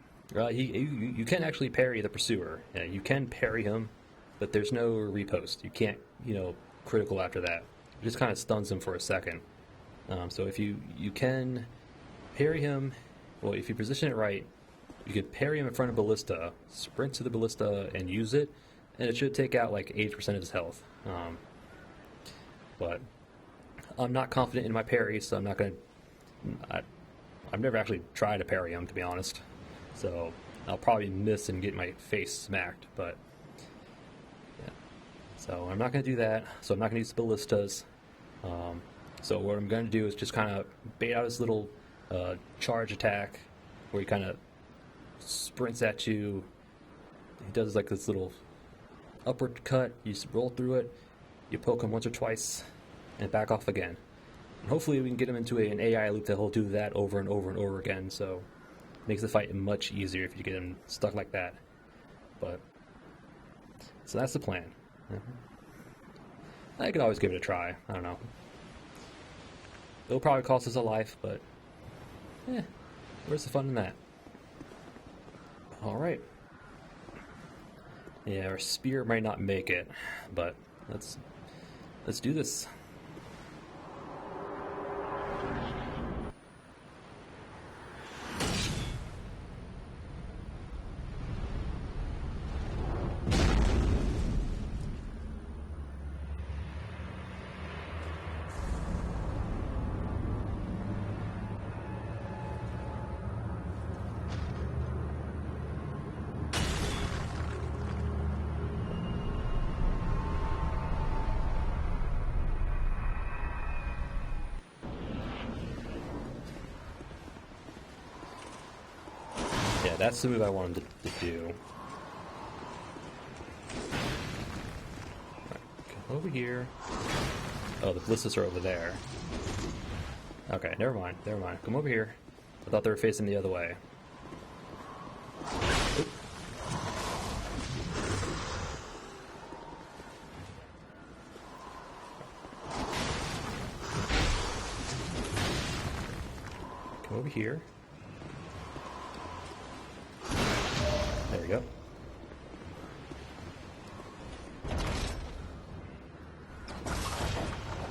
You can actually parry the Pursuer. Yeah, you can parry him, but there's no repost. You can't, critical after that. It just kind of stuns him for a second. So if you can parry him, well, if you position it right, you can parry him in front of Ballista, sprint to the Ballista and use it, and it should take out like 80% of his health. But I'm not confident in my parry, so I'm not going to... I've never actually tried to parry him, to be honest. So I'll probably miss and get my face smacked, but... yeah. So I'm not going to do that, so I'm not going to use the Ballistas. So what I'm going to do is just kind of bait out his little charge attack, where he kind of sprints at you. He does like this little upward cut. You just roll through it, you poke him once or twice, and back off again. And hopefully we can get him into an AI loop that he'll do that over and over and over again, so it makes the fight much easier if you get him stuck like that. But so that's the plan. I could always give it a try. I don't know. It'll probably cost us a life, but where's the fun in that? Alright. Yeah, our spear might not make it, but let's do this. that's the move I want him to do. Alright, come over here. Oh, the ballistas are over there. Okay, never mind. Come over here. I thought they were facing the other way. Oop. Come over here. There we go.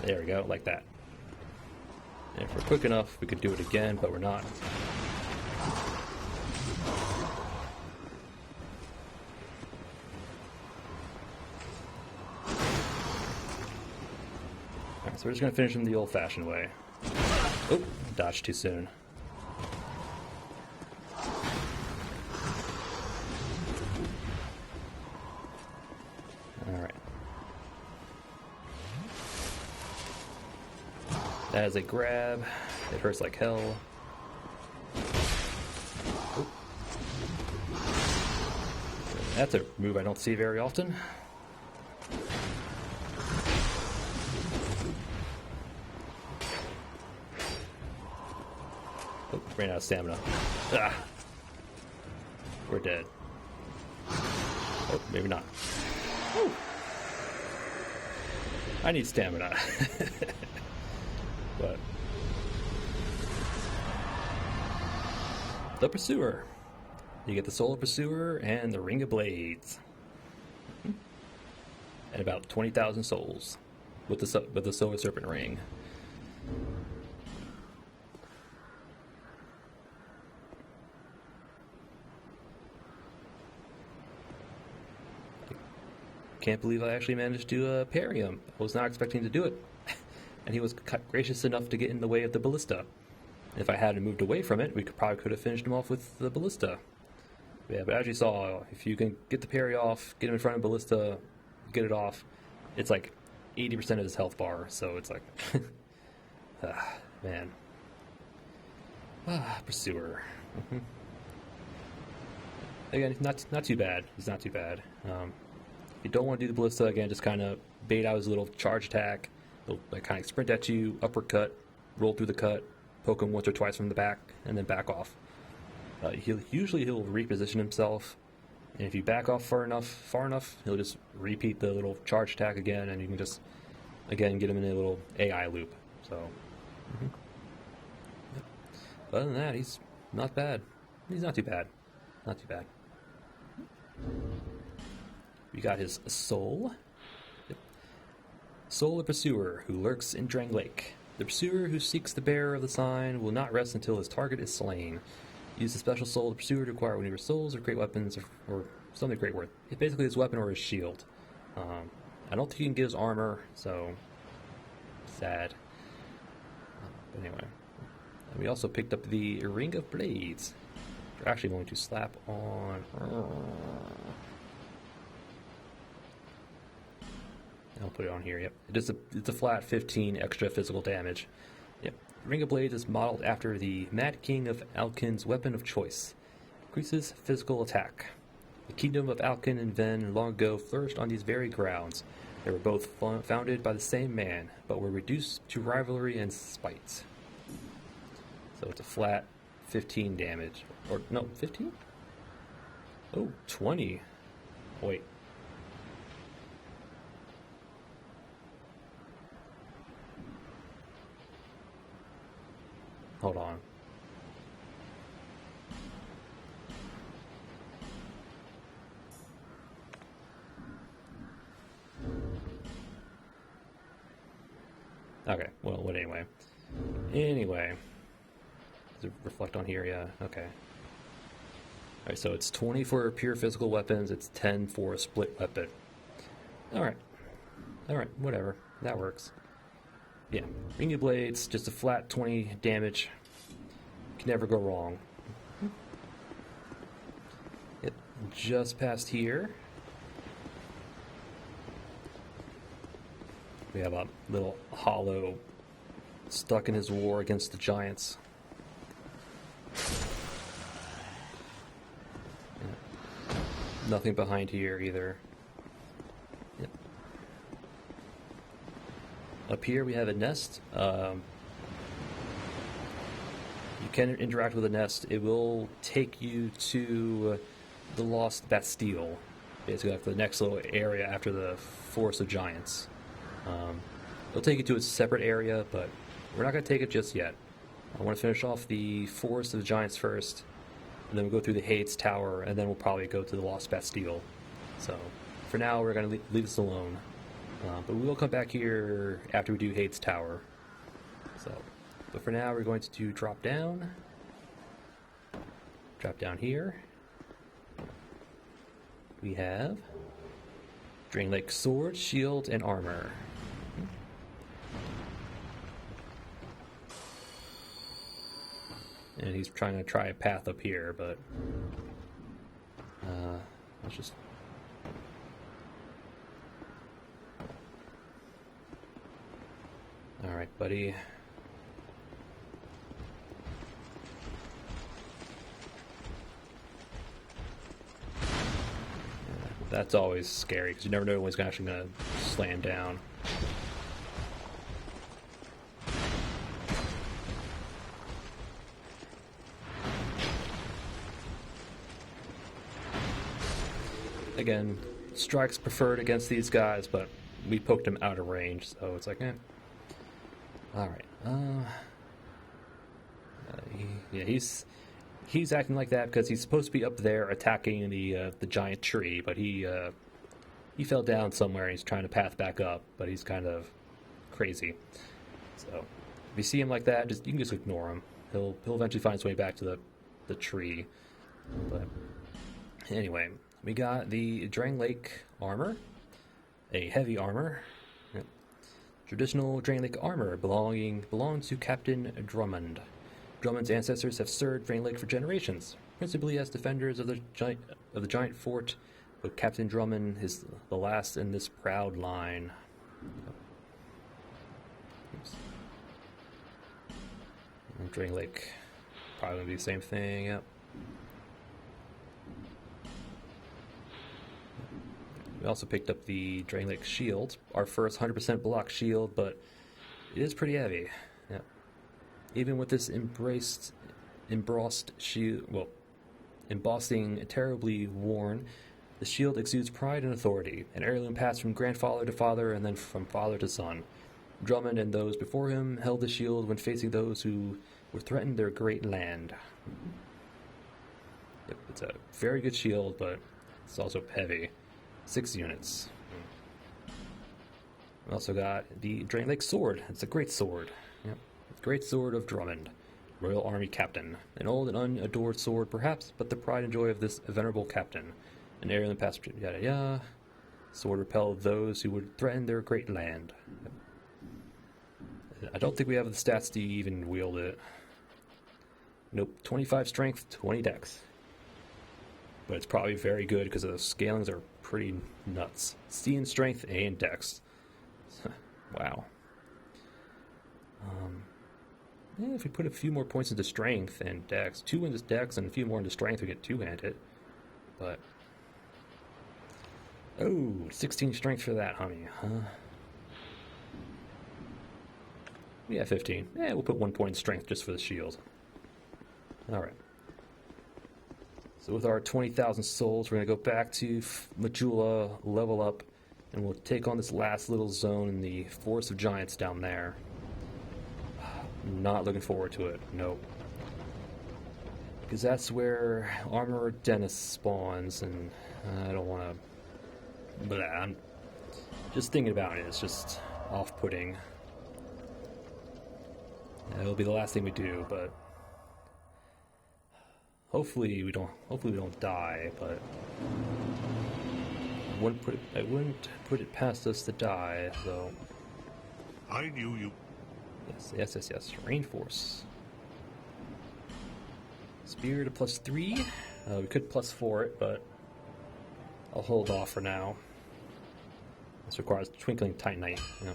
There we go, like that. And if we're quick enough, we could do it again, but we're not. Alright, so we're just going to finish them the old-fashioned way. Oh, dodged too soon. Alright. That is a grab. It hurts like hell. Oop. That's a move I don't see very often. Oh, ran out of stamina. Ah. We're dead. Oh, maybe not. Woo. I need stamina. But the Pursuer. You get the Solar Pursuer and the Ring of Blades. And about 20,000 souls with the Solar Serpent Ring. Can't believe I actually managed to parry him. I was not expecting to do it. And he was gracious enough to get in the way of the ballista. If I hadn't moved away from it, we probably could have finished him off with the ballista. Yeah, but as you saw, if you can get the parry off, get him in front of ballista, get it off, it's like 80% of his health bar. So it's like, man. Pursuer. Again, not too bad. He's not too bad. If you don't want to do the ballista, again, just kind of bait out his little charge attack. He'll like, kind of sprint at you, uppercut, roll through the cut, poke him once or twice from the back, and then back off. He'll reposition himself, and if you back off far enough, he'll just repeat the little charge attack again, and you can just, again, get him in a little AI loop. So, Yep. Other than that, he's not bad. He's not too bad. Not too bad. We got his soul. Soul, the Pursuer, who lurks in Drangelic. The Pursuer who seeks the bearer of the sign will not rest until his target is slain. Use the special Soul of the Pursuer to acquire one of your souls or great weapons or something great worth. It's basically his weapon or his shield. I don't think you can get his armor, so sad. But anyway. And we also picked up the Ring of Blades. We're actually going to slap on... I'll put it on here, yep. It's a flat 15 extra physical damage. Yep. Ring of Blades is modeled after the Mad King of Alkin's weapon of choice. Increases physical attack. The kingdom of Alkin and Ven long ago flourished on these very grounds. They were both founded by the same man, but were reduced to rivalry and spite. So it's a flat 15 damage. Or, no, 15? Oh, 20. Wait. Hold on. Okay, well, anyway. Does it reflect on here? Yeah, okay. Alright, so it's 20 for pure physical weapons, it's 10 for a split weapon. Alright, whatever. That works. Yeah, Ring of Blades, just a flat 20 damage. Can never go wrong. Yep, just past here. We have a little hollow stuck in his war against the giants. Nothing behind here either. Yep. Up here we have a nest. You can interact with the nest. It will take you to the Lost Bastille, basically after the next little area after the Forest of Giants. It'll take you to a separate area, but we're not going to take it just yet. I want to finish off the Forest of the Giants first, and then we'll go through the Hades Tower, and then we'll probably go to the Lost Bastille. So, for now, we're going to leave this alone. But we will come back here after we do Hades Tower. So, but for now, we're going to do drop down. Drop down here. We have Drangelic sword, shield, and armor. And he's trying to try a path up here, but let's just... Alright, buddy. That's always scary, because you never know when he's actually going to slam down. Again, strikes preferred against these guys, but we poked him out of range, so it's like, eh. Alright, yeah, he's acting like that because he's supposed to be up there attacking the giant tree, but he fell down somewhere and he's trying to path back up, but he's kind of crazy. So if you see him like that, you can just ignore him. He'll eventually find his way back to the tree. But anyway, we got the Drangelic armor, a heavy armor. Yep. Traditional Drangelic armor belongs to Captain Drummond. Drummond's ancestors have served Drangelic for generations, principally as defenders of the giant fort, but Captain Drummond is the last in this proud line. Oops. Drangelic, probably going to be the same thing, yep. We also picked up the Drangelic shield, our first 100% block shield, but it is pretty heavy. Yep. Even with this embossed shield, well, embossing terribly worn, the shield exudes pride and authority, an heirloom passed from grandfather to father and then from father to son. Drummond and those before him held the shield when facing those who would threaten their great land. Yep, it's a very good shield, but it's also heavy. 6 units. We also got the Drangelic sword. It's a great sword. Yep. Great sword of Drummond, Royal Army Captain. An old and unadored sword, perhaps, but the pride and joy of this venerable captain. An heirloom passed, yada yada. Sword repelled those who would threaten their great land. Yep. I don't think we have the stats to even wield it. Nope. 25 strength, 20 dex. But it's probably very good because the scalings are pretty nuts. C in strength, A in dex. Wow. Yeah, if we put a few more points into strength and dex, 2 into dex and a few more into strength, we get 2-handed. But oh, 16 strength for that, honey. Yeah, 15. Yeah, we'll put 1 point in strength just for the shield. All right. So with our 20,000 souls, we're going to go back to Majula, level up, and we'll take on this last little zone in the Forest of Giants down there. Not looking forward to it, nope. Because that's where Armor Dennis spawns, and I don't want to... But I'm just thinking about it, it's just off-putting. It'll be the last thing we do, but... Hopefully we don't die, but I wouldn't put it past us to die, so I knew you. Yes. Rainforce. Spear to +3. We could +4 it, but I'll hold off for now. This requires Twinkling Titanite. Yeah.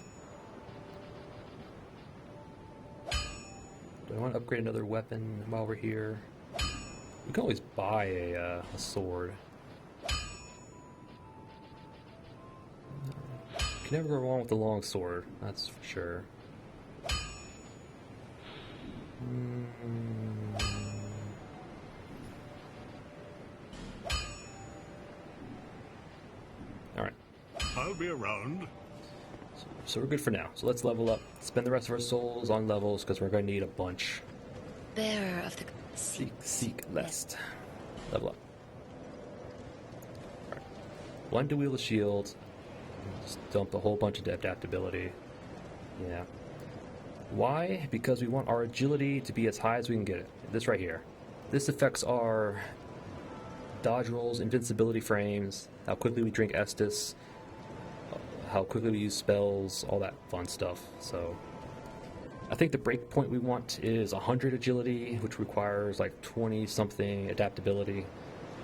Do I want to upgrade another weapon while we're here? We can always buy a sword. can never go wrong with the longsword, that's for sure. Alright. I'll be around. So we're good for now. So let's level up. Spend the rest of our souls on levels because we're going to need a bunch. Bearer of the... Seek lest. Level up. Alright. One to wield a shield. Just dump a whole bunch of adaptability. Yeah. Why? Because we want our agility to be as high as we can get it. This right here. This affects our dodge rolls, invincibility frames, how quickly we drink Estus, how quickly we use spells, all that fun stuff. So I think the break point we want is 100 agility, which requires like 20 something adaptability.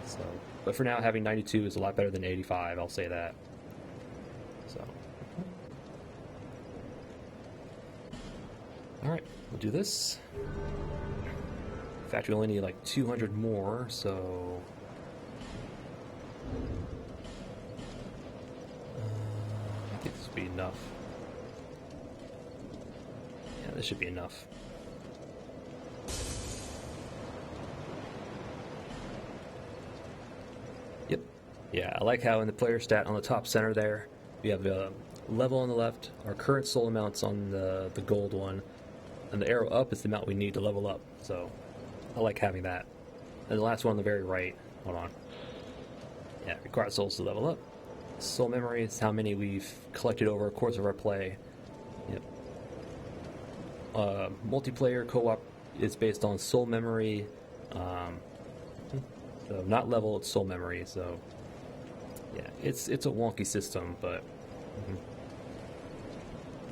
So, but for now, having 92 is a lot better than 85. I'll say that. So, all right, we'll do this. In fact, we only need like 200 more, so. I think this will be enough. Yeah, this should be enough. Yep. Yeah, I like how in the player stat on the top center there, we have a level on the left, our current soul amounts on the gold one, and the arrow up is the amount we need to level up. So I like having that. And the last one on the very right, hold on. Yeah, required souls to level up. Soul memory is how many we've collected over the course of our play. Yep. Multiplayer co-op is based on soul memory. So not level, it's soul memory. So yeah, it's a wonky system, but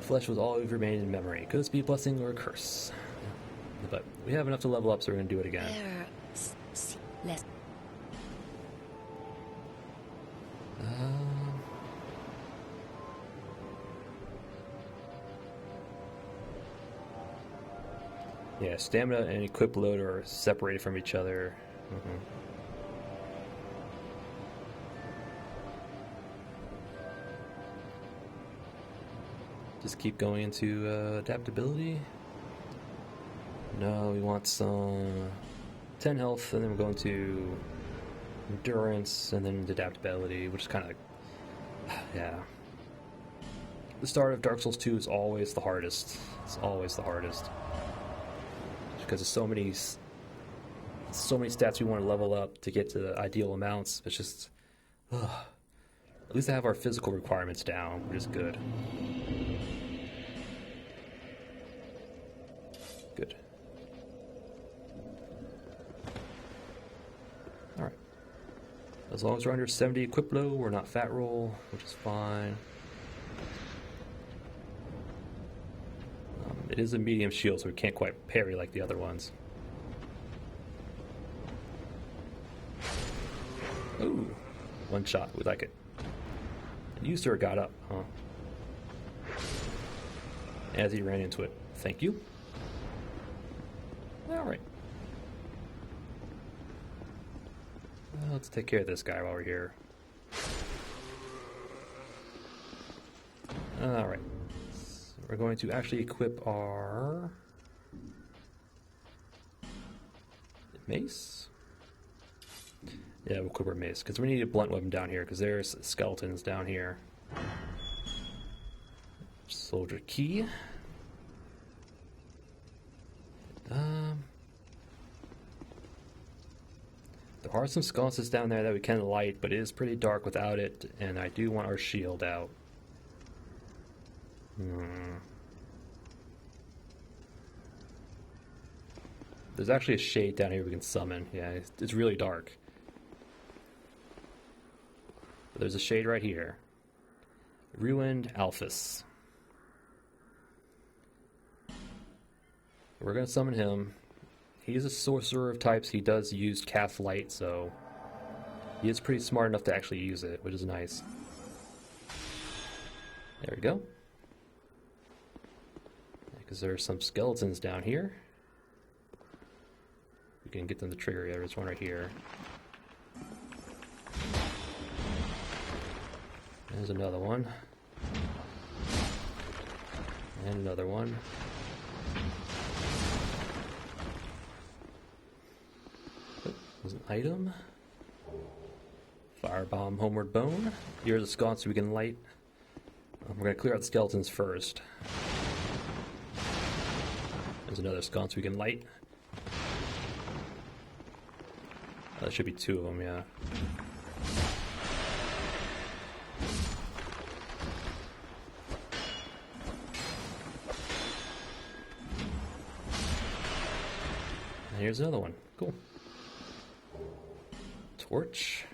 flesh was always remained in memory. Could this be a blessing or a curse? But we have enough to level up, so we're gonna do it again. Less. Yeah, stamina and equip load are separated from each other. Just keep going into adaptability. No, we want some 10 health, and then we're going to endurance, and then adaptability, which is kind of like, yeah. The start of Dark Souls 2 is always the hardest. It's always the hardest. Because there's so many stats we want to level up to get to the ideal amounts. It's just, at least I have our physical requirements down, which is good. Good. All right. As long as we're under 70 equip low, we're not fat roll, which is fine. It is a medium shield, so we can't quite parry like the other ones. Ooh, one shot. We like it. And you, sir, got up, huh? As he ran into it. Thank you. All right. Let's take care of this guy while we're here. All right. We're going to actually equip our mace. Yeah, we'll equip our mace because we need a blunt weapon down here because there's skeletons down here. Soldier key. There are some skeletons down there that we can light, but it is pretty dark without it, and I do want our shield out. There's actually a shade down here we can summon. Yeah, it's really dark. But there's a shade right here. Ruined Alphys. We're going to summon him. He's a sorcerer of types. He does use cast light, so he is pretty smart enough to actually use it, which is nice. There we go. Because there are some skeletons down here. We can get them to trigger. Yeah, there's one right here. There's another one. And another one. Oh, there's an item. Firebomb Homeward Bone. Here's a sconce we can light. We're going to clear out the skeletons first. There's another sconce we can light. That should be 2 of them, yeah. And here's another one. Cool. Torch.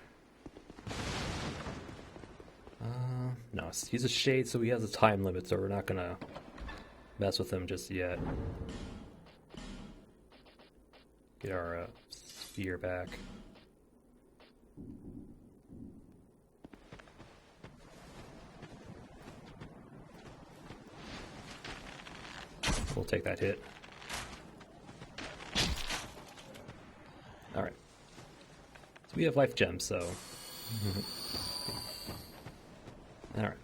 No, he's a shade, so he has a time limit, so we're not gonna mess with him just yet. Get our sphere back. We'll take that hit. Alright. So we have life gems, so... Alright.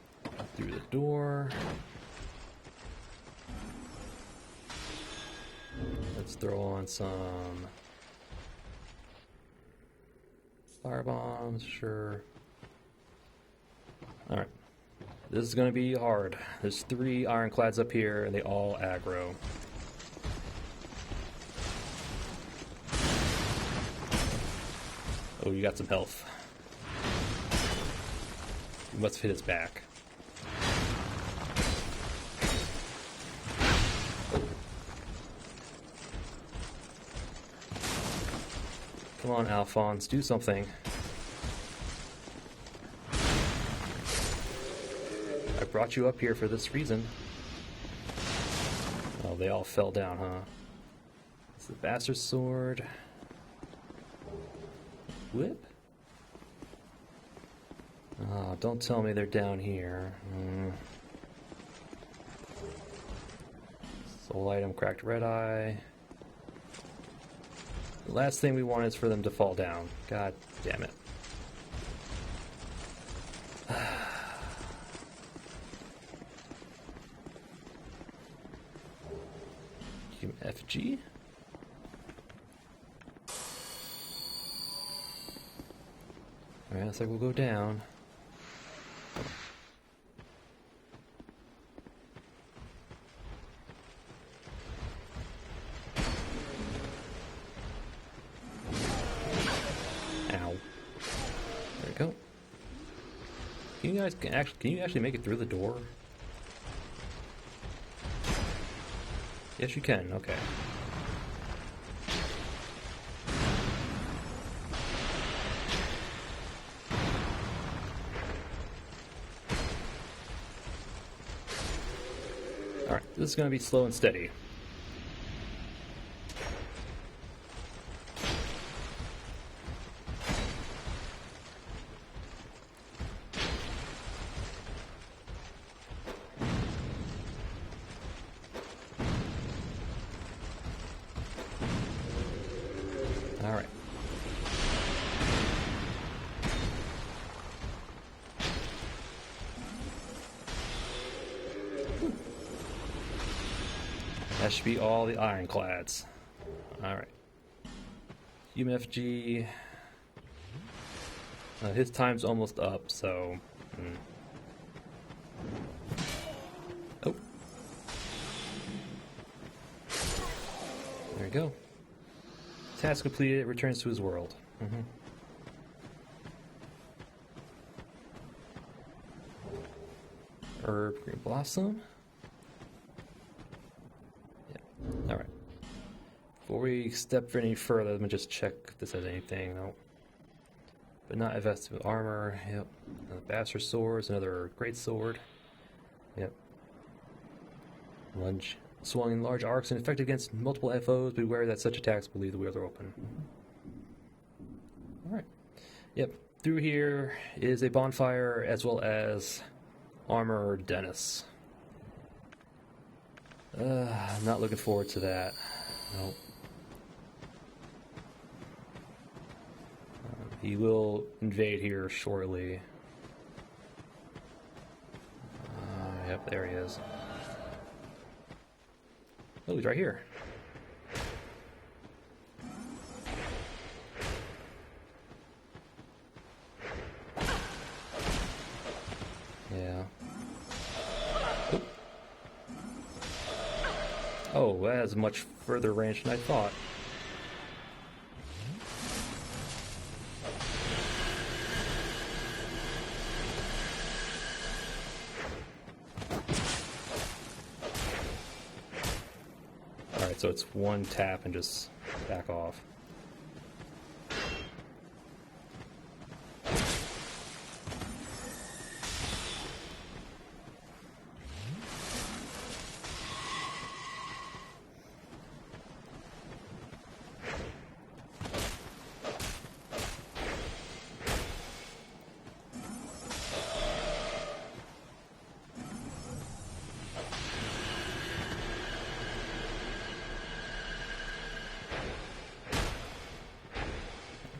Through the door. Let's throw on some... fire bombs, sure. Alright. This is gonna be hard. There's 3 ironclads up here, and they all aggro. Oh, you got some health. You must have hit his back. Oh. Come on, Alphonse, do something. I brought you up here for this reason. Oh, they all fell down, huh? It's the bastard sword. Whip? Oh, don't tell me they're down here. Soul item, cracked red eye. The last thing we want is for them to fall down. God damn it. FG? Alright, looks like we'll go down. Ow. There we go. Can you actually make it through the door? Yes, you can. Okay. Alright, this is going to be slow and steady. Alright. That should be all the ironclads. Alright. UMFG. His time's almost up, so... Oh. There we go. Task completed, returns to his world. Herb, green blossom. Yeah, alright. Before we step any further, let me just check if this has anything. No. But not invested with armor. Yep. Another bastard sword, another great sword. Yep. Lunge. Swung in large arcs and effective against multiple FOs. Beware that such attacks will leave the wheels are open. Alright. Yep. Through here is a bonfire as well as Armor Dennis. Not looking forward to that. Nope. He will invade here shortly. Yep, there he is. Oh, he's right here. Yeah. Oop. Oh, that has much further range than I thought. Alright, so it's one tap and just back off.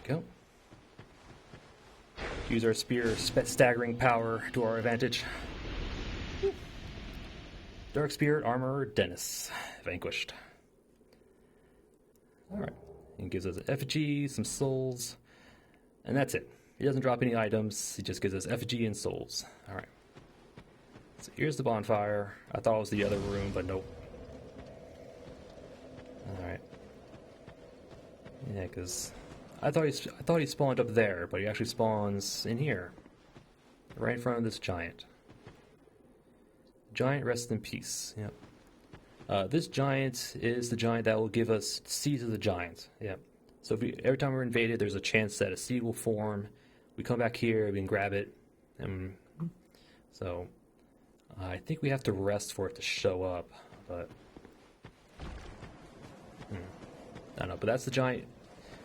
Go. Use our spear staggering power to our advantage. Dark Spirit Armor Dennis vanquished. Alright. He gives us an effigy, some souls, and that's it. He doesn't drop any items, he just gives us effigy and souls. Alright. So here's the bonfire. I thought it was the other room, but nope. Alright. Yeah, because I thought he spawned up there, but he actually spawns in here. Right in front of this giant. Giant rests in peace. Yep. This giant is the giant that will give us seeds of the giant. Yep. So every time we're invaded, there's a chance that a seed will form. We come back here, we can grab it. And so I think we have to rest for it to show up, but I don't know. But that's the giant.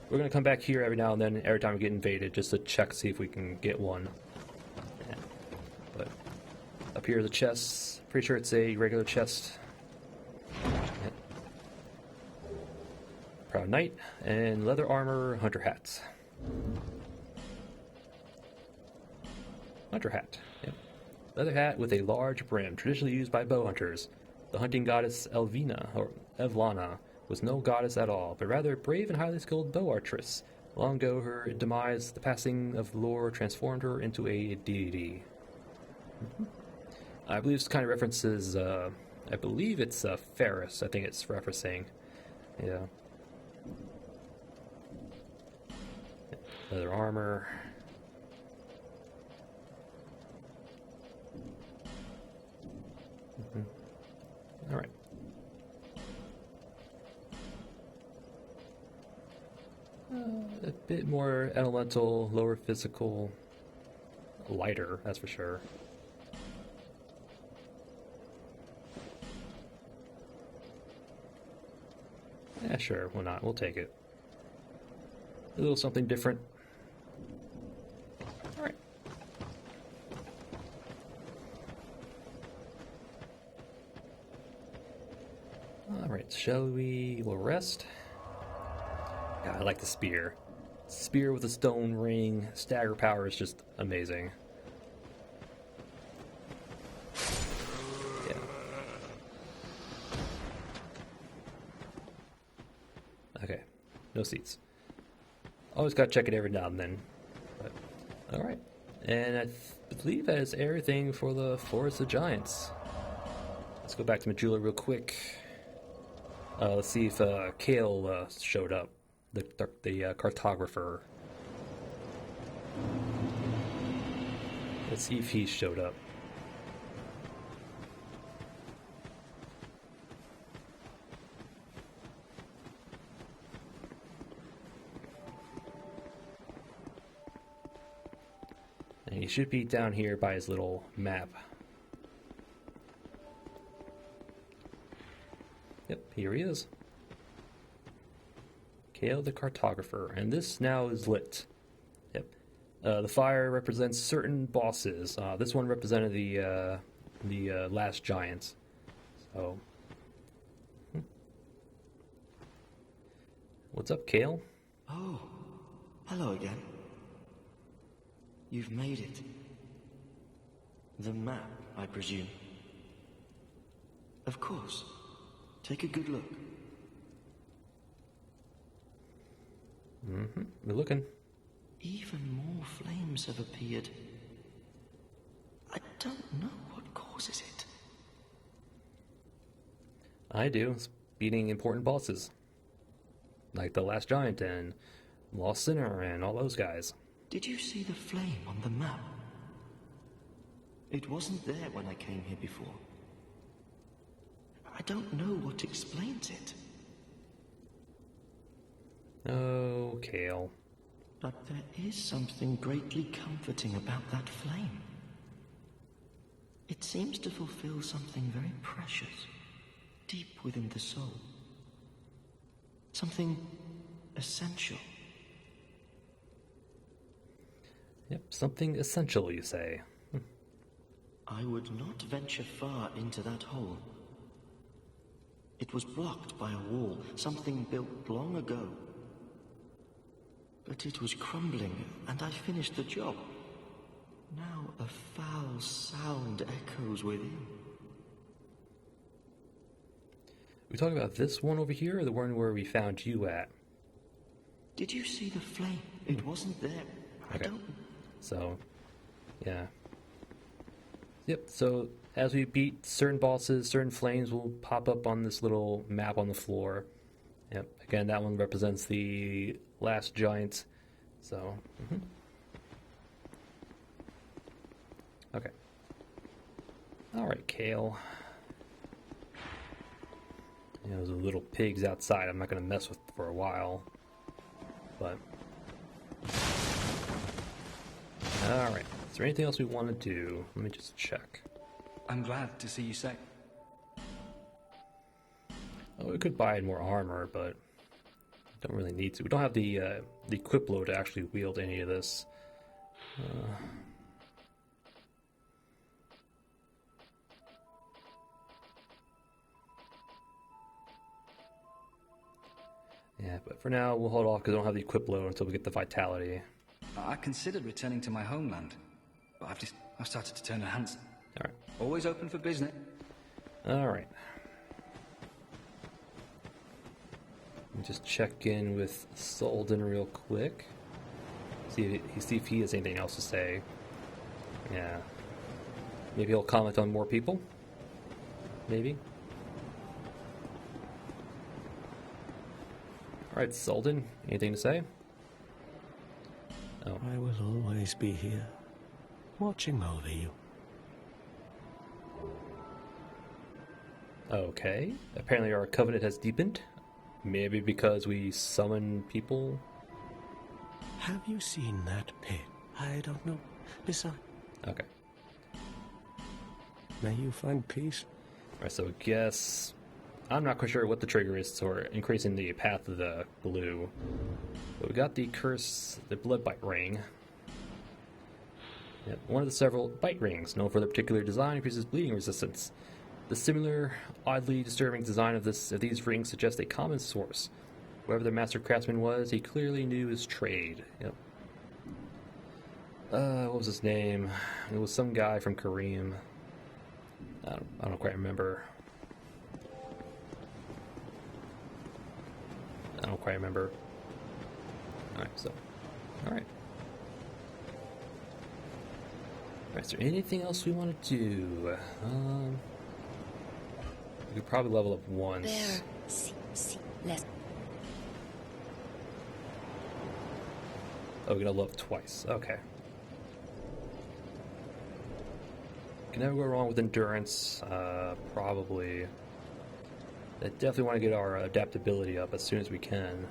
We're going to come back here every now and then, every time we get invaded, just to check, see if we can get one. Yeah. But up here is a chest. Pretty sure it's a regular chest. Yeah. Proud Knight, and leather armor, hunter hat. Hunter hat, yep. Leather hat with a large brim, traditionally used by bow hunters. The hunting goddess Elvina, or Evlana, was no goddess at all, but rather a brave and highly skilled bow archeress. Long ago, her demise, the passing of lore, transformed her into a deity. I believe this kind of references, I believe it's Ferris, I think it's referencing. Yeah. Leather armor. Alright. A bit more elemental, lower physical, lighter, that's for sure. Yeah, sure, why not? We'll take it. A little something different. Alright. Alright, shall we? We'll rest. Yeah, I like the spear. Spear with a stone ring, stagger power is just amazing. Yeah. Okay, no seats. Always gotta check it every now and then. But alright. And I believe that is everything for the Forest of Giants. Let's go back to Majula real quick. Let's see if Kale showed up. The cartographer. Let's see if he showed up. And he should be down here by his little map. Yep, here he is. Kale the cartographer, and this now is lit. Yep. The fire represents certain bosses. This one represented the last giants. So, what's up, Kale? Oh, hello again. You've made it. The map, I presume. Of course. Take a good look. We're looking. Even more flames have appeared. I don't know what causes it. I do. It's beating important bosses. Like the Last Giant and Lost Sinner and all those guys. Did you see the flame on the map? It wasn't there when I came here before. I don't know what explains it. Oh, Kale. But there is something greatly comforting about that flame. It seems to fulfill something very precious, deep within the soul. Something essential. Yep, something essential, you say. I would not venture far into that hole. It was blocked by a wall, something built long ago. But it was crumbling, and I finished the job. Now a foul sound echoes within. We talking about this one over here, or the one where we found you at? Did you see the flame? It wasn't there. I don't... So, yeah. Yep, so as we beat certain bosses, certain flames will pop up on this little map on the floor. Yep, again, that one represents the Last Giant. So, Okay. Alright, Kale. Those little pigs outside I'm not going to mess with for a while. But... Alright, is there anything else we want to do? Let me just check. I'm glad to see you safe. Oh, we could buy more armor, but don't really need to. We don't have the equip load to actually wield any of this. Yeah, but for now we'll hold off because I don't have the equip load until we get the vitality. I considered returning to my homeland, but I've started to turn a Hansen. All right. Always open for business. All right. Let me just check in with Solden real quick. See if he has anything else to say. Yeah. Maybe he'll comment on more people. Maybe. All right, Solden, anything to say? Oh. I will always be here, watching over you. Okay. Apparently our covenant has deepened. Maybe because we summon people. Have you seen that pit? I don't know. Besides, Okay. may you find peace. Alright, so I guess I'm not quite sure what the trigger is for increasing the path of the blue. But we got the curse, the blood bite ring. Yep, one of the several bite rings, known for their particular design, increases bleeding resistance. The similar, oddly disturbing design of these rings suggests a common source. Whoever the master craftsman was, he clearly knew his trade. Yep. What was his name? It was some guy from Kareem. I don't quite remember. Alright, so. Alright. Alright, is there anything else we want to do? We could probably level up once. There. See, less. Oh, we're gonna level up twice. Okay. Can never go wrong with endurance. Probably. I definitely want to get our adaptability up as soon as we can.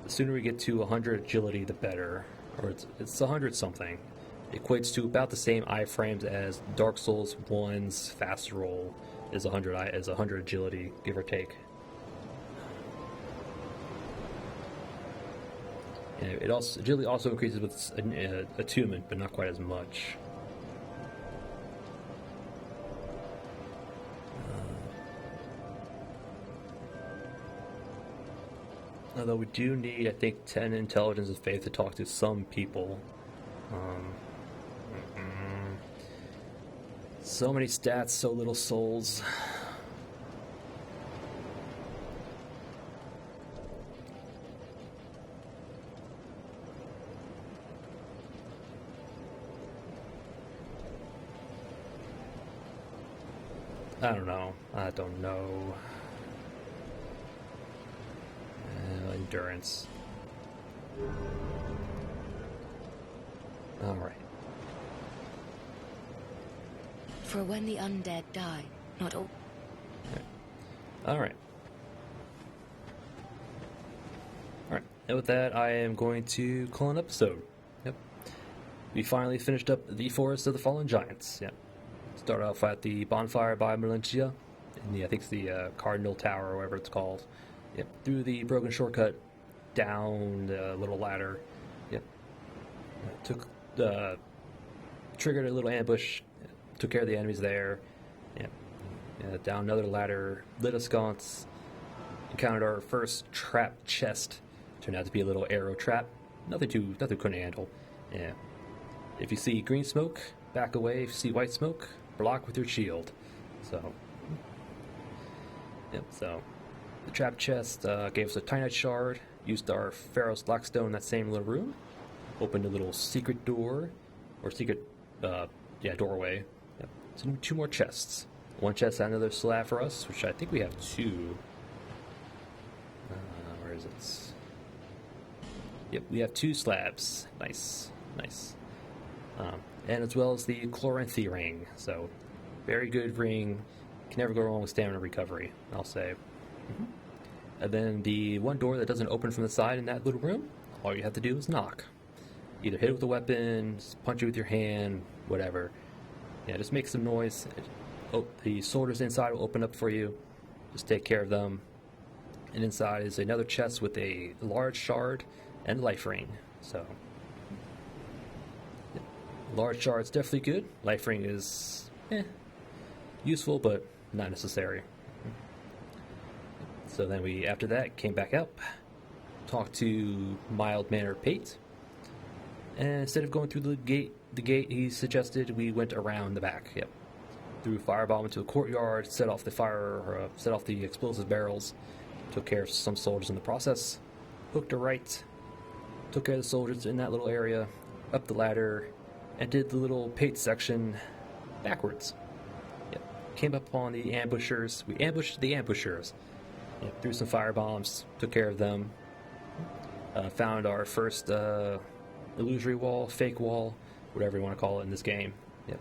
The sooner we get to 100 agility, the better. Or it's 100 something. It equates to about the same iframes as Dark Souls 1's fast roll is 100 agility, give or take. And agility also increases with attunement, but not quite as much. Although we do need, I think, 10 intelligence and faith to talk to some people. So many stats, so little souls. I don't know. Endurance. Alright. For when the undead die, not all. Alright. Alright. And with that, I am going to call an episode. Yep. We finally finished up the Forest of the Fallen Giants. Yep. Start off at the bonfire by Majula. I think it's the Cardinal Tower or whatever it's called. Yep. Through the broken shortcut, down the little ladder. Yep. Triggered a little ambush. Took care of the enemies there. Yep. Down another ladder, lit a sconce. Encountered our first trap chest. Turned out to be a little arrow trap. Nothing couldn't handle. Yeah. If you see green smoke, back away. If you see white smoke, block with your shield. So. Yep. So. The trap chest gave us a Tynite shard. Used our Pharaoh's Blackstone in that same little room. Opened a little secret door. Or secret, doorway. Yep. So 2 more chests. One chest had another slab for us, which I think we have 2. Where is it? Yep, we have 2 slabs. Nice. And as well as the Chloranthy ring. So, very good ring. Can never go wrong with stamina recovery, I'll say. And then the one door that doesn't open from the side in that little room, all you have to do is knock. Either hit it with a weapon, punch it with your hand, whatever. Yeah, just make some noise. The soldiers inside will open up for you. Just take care of them. And inside is another chest with a large shard and life ring. So, yeah. Large shard's definitely good. Life ring is useful, but not necessary. So then after that, came back up, talked to mild-mannered Pate, and instead of going through the gate, he suggested we went around the back. Yep. Threw a firebomb into a courtyard, set off the explosive barrels, took care of some soldiers in the process, hooked a right, took care of the soldiers in that little area, up the ladder, and did the little Pate section backwards. Yep. Came up on the ambushers. We ambushed the ambushers. Yep. Threw some firebombs, took care of them. Found our first illusory wall, fake wall, whatever you want to call it in this game. Yep.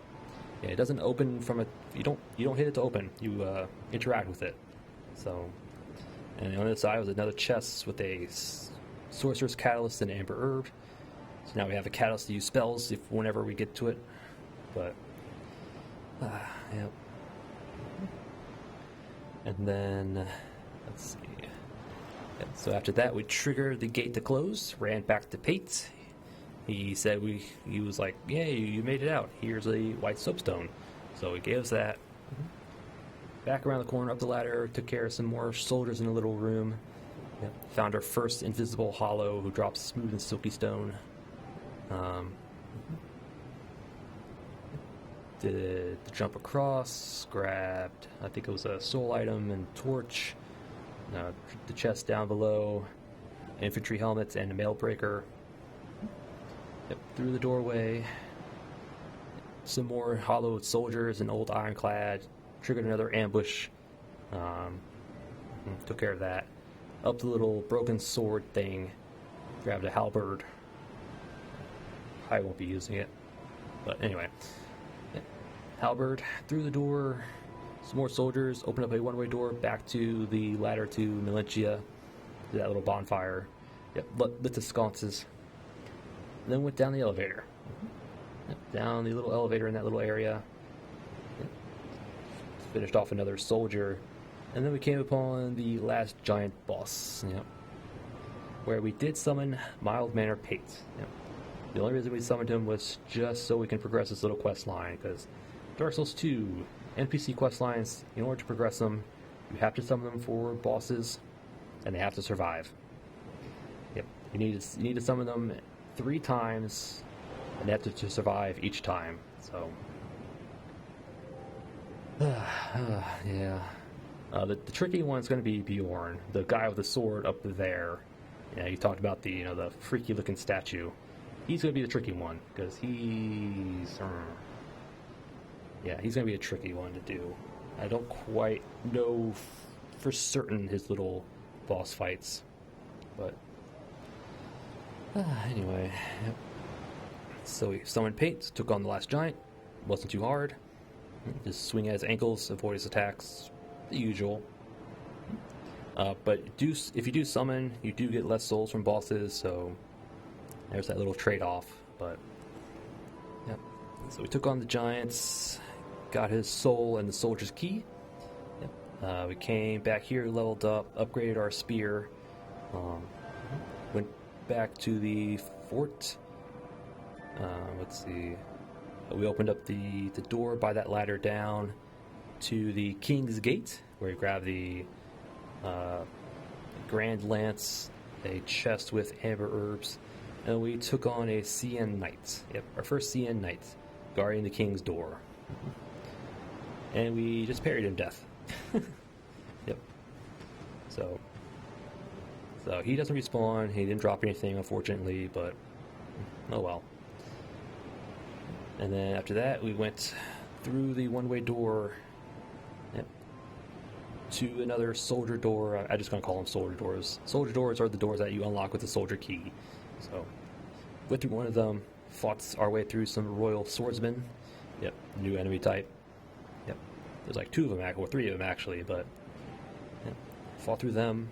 Yeah, it doesn't open from you don't hit it to open. You interact with it. So, and on the other side was another chest with a sorcerer's catalyst and amber herb. So now we have a catalyst to use spells whenever we get to it. But yep. And then let's see. Yep. So after that, we triggered the gate to close. Ran back to Pate. He said he was like, yeah, you made it out. Here's a white soapstone. So he gave us that. Back around the corner up the ladder, took care of some more soldiers in a little room. Yep. Found our first invisible hollow who drops smooth and silky stone. Did the jump across, grabbed, I think it was a soul item and torch. The chest down below, infantry helmets and a mail breaker. Yep, through the doorway, some more hollowed soldiers and old ironclad, triggered another ambush, took care of that. Up the little broken sword thing, grabbed a halberd. I won't be using it, but anyway. Yep. Halberd, through the door, some more soldiers, opened up a one-way door back to the ladder to Melentia, to that little bonfire. Yep, lit the sconces. Then went down the elevator. Yep, down the little elevator in that little area. Yep. Finished off another soldier. And then we came upon the last giant boss. Yep. Where we did summon mild-mannered Pate. Yep. The only reason we summoned him was just so we can progress this little quest line, because Dark Souls 2 NPC quest lines, in order to progress them, you have to summon them for bosses, and they have to survive. Yep, you need to summon them 3 times, and they have to survive each time. So, yeah. The tricky one is going to be Bjorn, the guy with the sword up there. Yeah, you talked about the freaky looking statue. He's going to be the tricky one because he's going to be a tricky one to do. I don't quite know for certain his little boss fights, but anyway. Yep. So we summoned Pate, took on the last giant. Wasn't too hard. Just swing at his ankles, avoid his attacks, the usual. But if you do summon, you do get less souls from bosses, so there's that little trade-off. But yep. So we took on the giants, got his soul and the soldier's key. Yep. We came back here, leveled up, upgraded our spear. Went back to the fort. Let's see. We opened up the door by that ladder down to the King's Gate, where we grabbed the Grand Lance, a chest with amber herbs, and we took on a CN Knight. Yep, our first CN Knight, guarding the King's door. And we just parried him death. Yep. So he doesn't respawn, he didn't drop anything, unfortunately, but oh well. And then after that, we went through the one-way door, yep, to another soldier door. I'm just going to call them soldier doors. Soldier doors are the doors that you unlock with the soldier key. So, went through one of them, fought our way through some royal swordsmen. Yep, new enemy type. Yep, there's like 2 of them, or 3 of them actually, but yep, fought through them.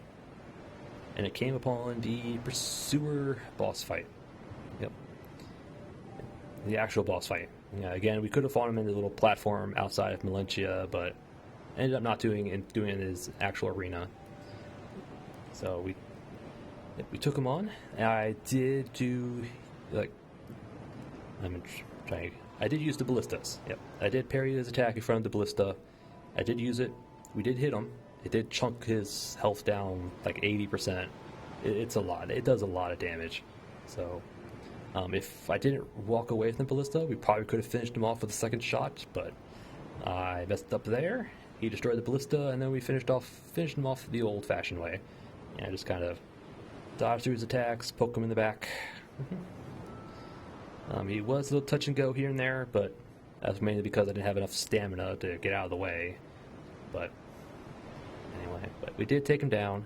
And it came upon the Pursuer boss fight. Yep. The actual boss fight. Yeah, again, we could have fought him in the little platform outside of Melentia, but ended up not doing it in his actual arena. So we took him on. I did do I did use the ballistas. Yep, I did parry his attack in front of the ballista. I did use it. We did hit him. It did chunk his health down like 80%. It's a lot. It does a lot of damage. So. If I didn't walk away from the ballista, we probably could have finished him off with a second shot, but I messed up there. He destroyed the ballista, and then we finished him off the old-fashioned way. And just kind of dodged through his attacks, poke him in the back. He was a little touch and go here and there, but that's mainly because I didn't have enough stamina to get out of the way. But anyway, we did take him down.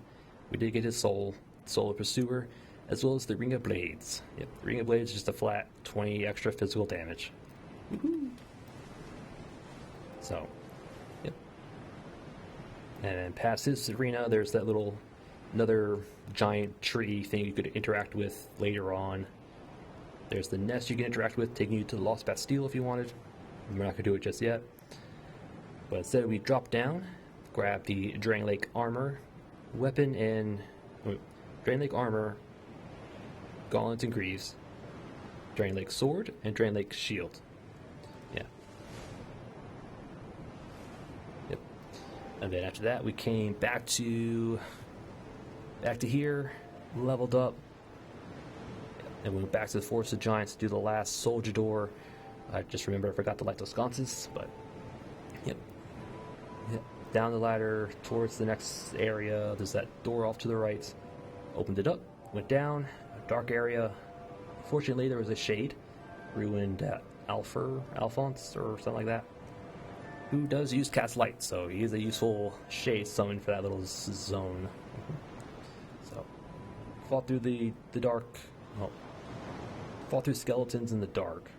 We did get his soul of Pursuer, as well as the Ring of Blades. Yep, the Ring of Blades is just a flat 20 extra physical damage. Woohoo! So, yep. And then past this arena, there's that another giant tree thing you could interact with later on. There's the nest you can interact with, taking you to the Lost Bastille if you wanted. We're not going to do it just yet. But instead, we drop down, grab the Drangelic armor, weapon, and Drangelic armor, gauntlets and greaves, Drangelic sword, and Drangelic shield. Yeah. Yep. And then after that, we came back to here, leveled up, and we went back to the Forest of Giants to do the last soldier door. I just remember I forgot to light those sconces, but yep. Down the ladder towards the next area. There's that door off to the right. Opened it up, went down. Dark area. Fortunately, there was a shade, ruined Alphonse or something like that, who does use cast light, so he is a useful shade summon for that little zone. So, fought through the dark. Well, fought through skeletons in the dark.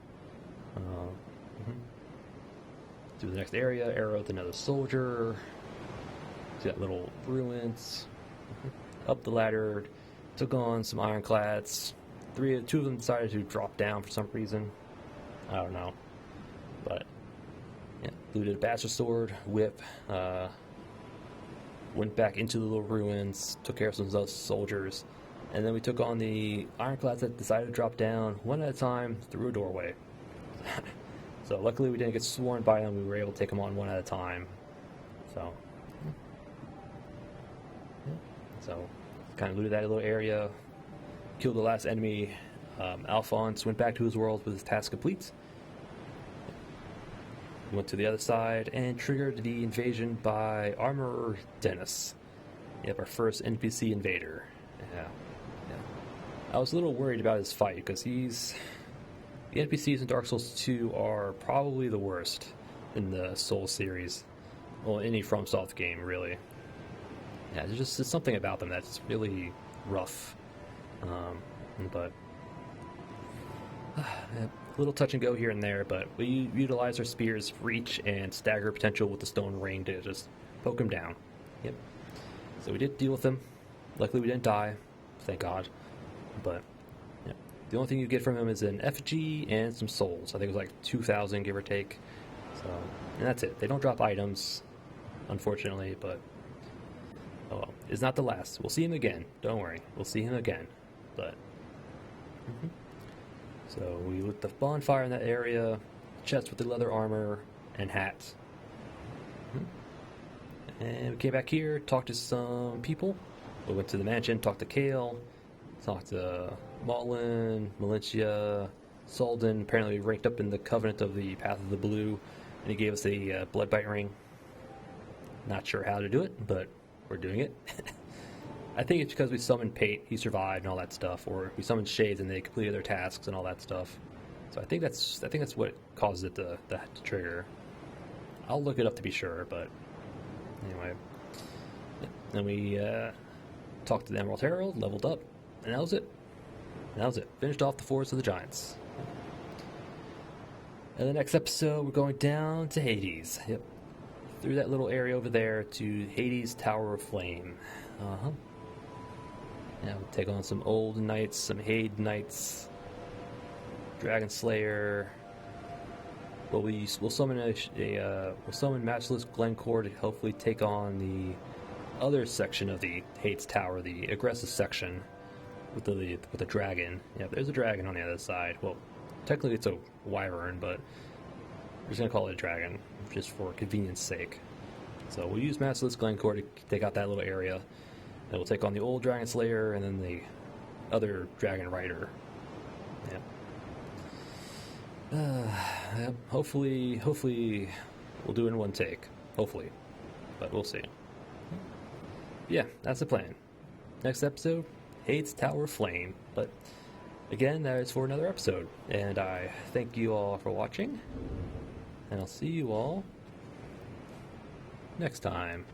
To the next area, arrowed another soldier. See that little ruins. Up the ladder. Took on some ironclads. 2 of them decided to drop down for some reason. I don't know. But, yeah, looted a bastard sword, whip, went back into the little ruins, took care of some of those soldiers, and then we took on the ironclads that decided to drop down one at a time through a doorway. So luckily we didn't get swarmed by them, we were able to take them on one at a time. So, yeah. So, kind of looted that little area, killed the last enemy. Alphonse went back to his world with his task complete. Went to the other side and triggered the invasion by Armorer Dennis. Yep, our first NPC invader. Yeah. I was a little worried about his fight because the NPCs in Dark Souls 2 are probably the worst in the Souls series. well, any FromSoft game, really. Yeah, there's something about them that's really rough. But a little touch and go here and there, but we utilize our spear's reach and stagger potential with the stone ring to just poke him down. Yep. So we did deal with him. Luckily we didn't die, thank God. But yeah, the only thing you get from him is an effigy and some souls. I think it was like 2,000, give or take. So, and that's it. They don't drop items, unfortunately, but oh well. It's not the last. We'll see him again. Don't worry. We'll see him again. But so we lit the bonfire in that area, chest with the leather armor and hat. And we came back here, talked to some people. We went to the mansion, talked to Kale, talked to Malin, Malincia, Salden. Apparently we ranked up in the Covenant of the Path of the Blue, and he gave us a Bloodbite ring. Not sure how to do it, but we're doing it. I think it's because we summoned Pate, he survived and all that stuff, or we summoned Shades and they completed their tasks and all that stuff. So I think that's what causes it to trigger. I'll look it up to be sure, but anyway. Then we talked to the Emerald Herald, leveled up, and that was it. Finished off the Forest of the Giants. And the next episode, we're going down to Hades. Yep. Through that little area over there to Hades' Tower of Flame. Now we'll take on some old knights, some Hade knights, Dragon Slayer. Well, we'll summon we'll summon Matchless Glencore to hopefully take on the other section of the Hades Tower, the aggressive section with the dragon. Yeah, there's a dragon on the other side. Well, technically it's a wyvern, but we're just gonna call it a dragon just for convenience sake. So we'll use Matchless Glencore to take out that little area. And we'll take on the old Dragon Slayer and then the other Dragon Rider. Yeah. Hopefully we'll do it in one take. Hopefully. But we'll see. Yeah, that's the plan. Next episode, Hades Tower of Flame. But again, that is for another episode. And I thank you all for watching. And I'll see you all next time.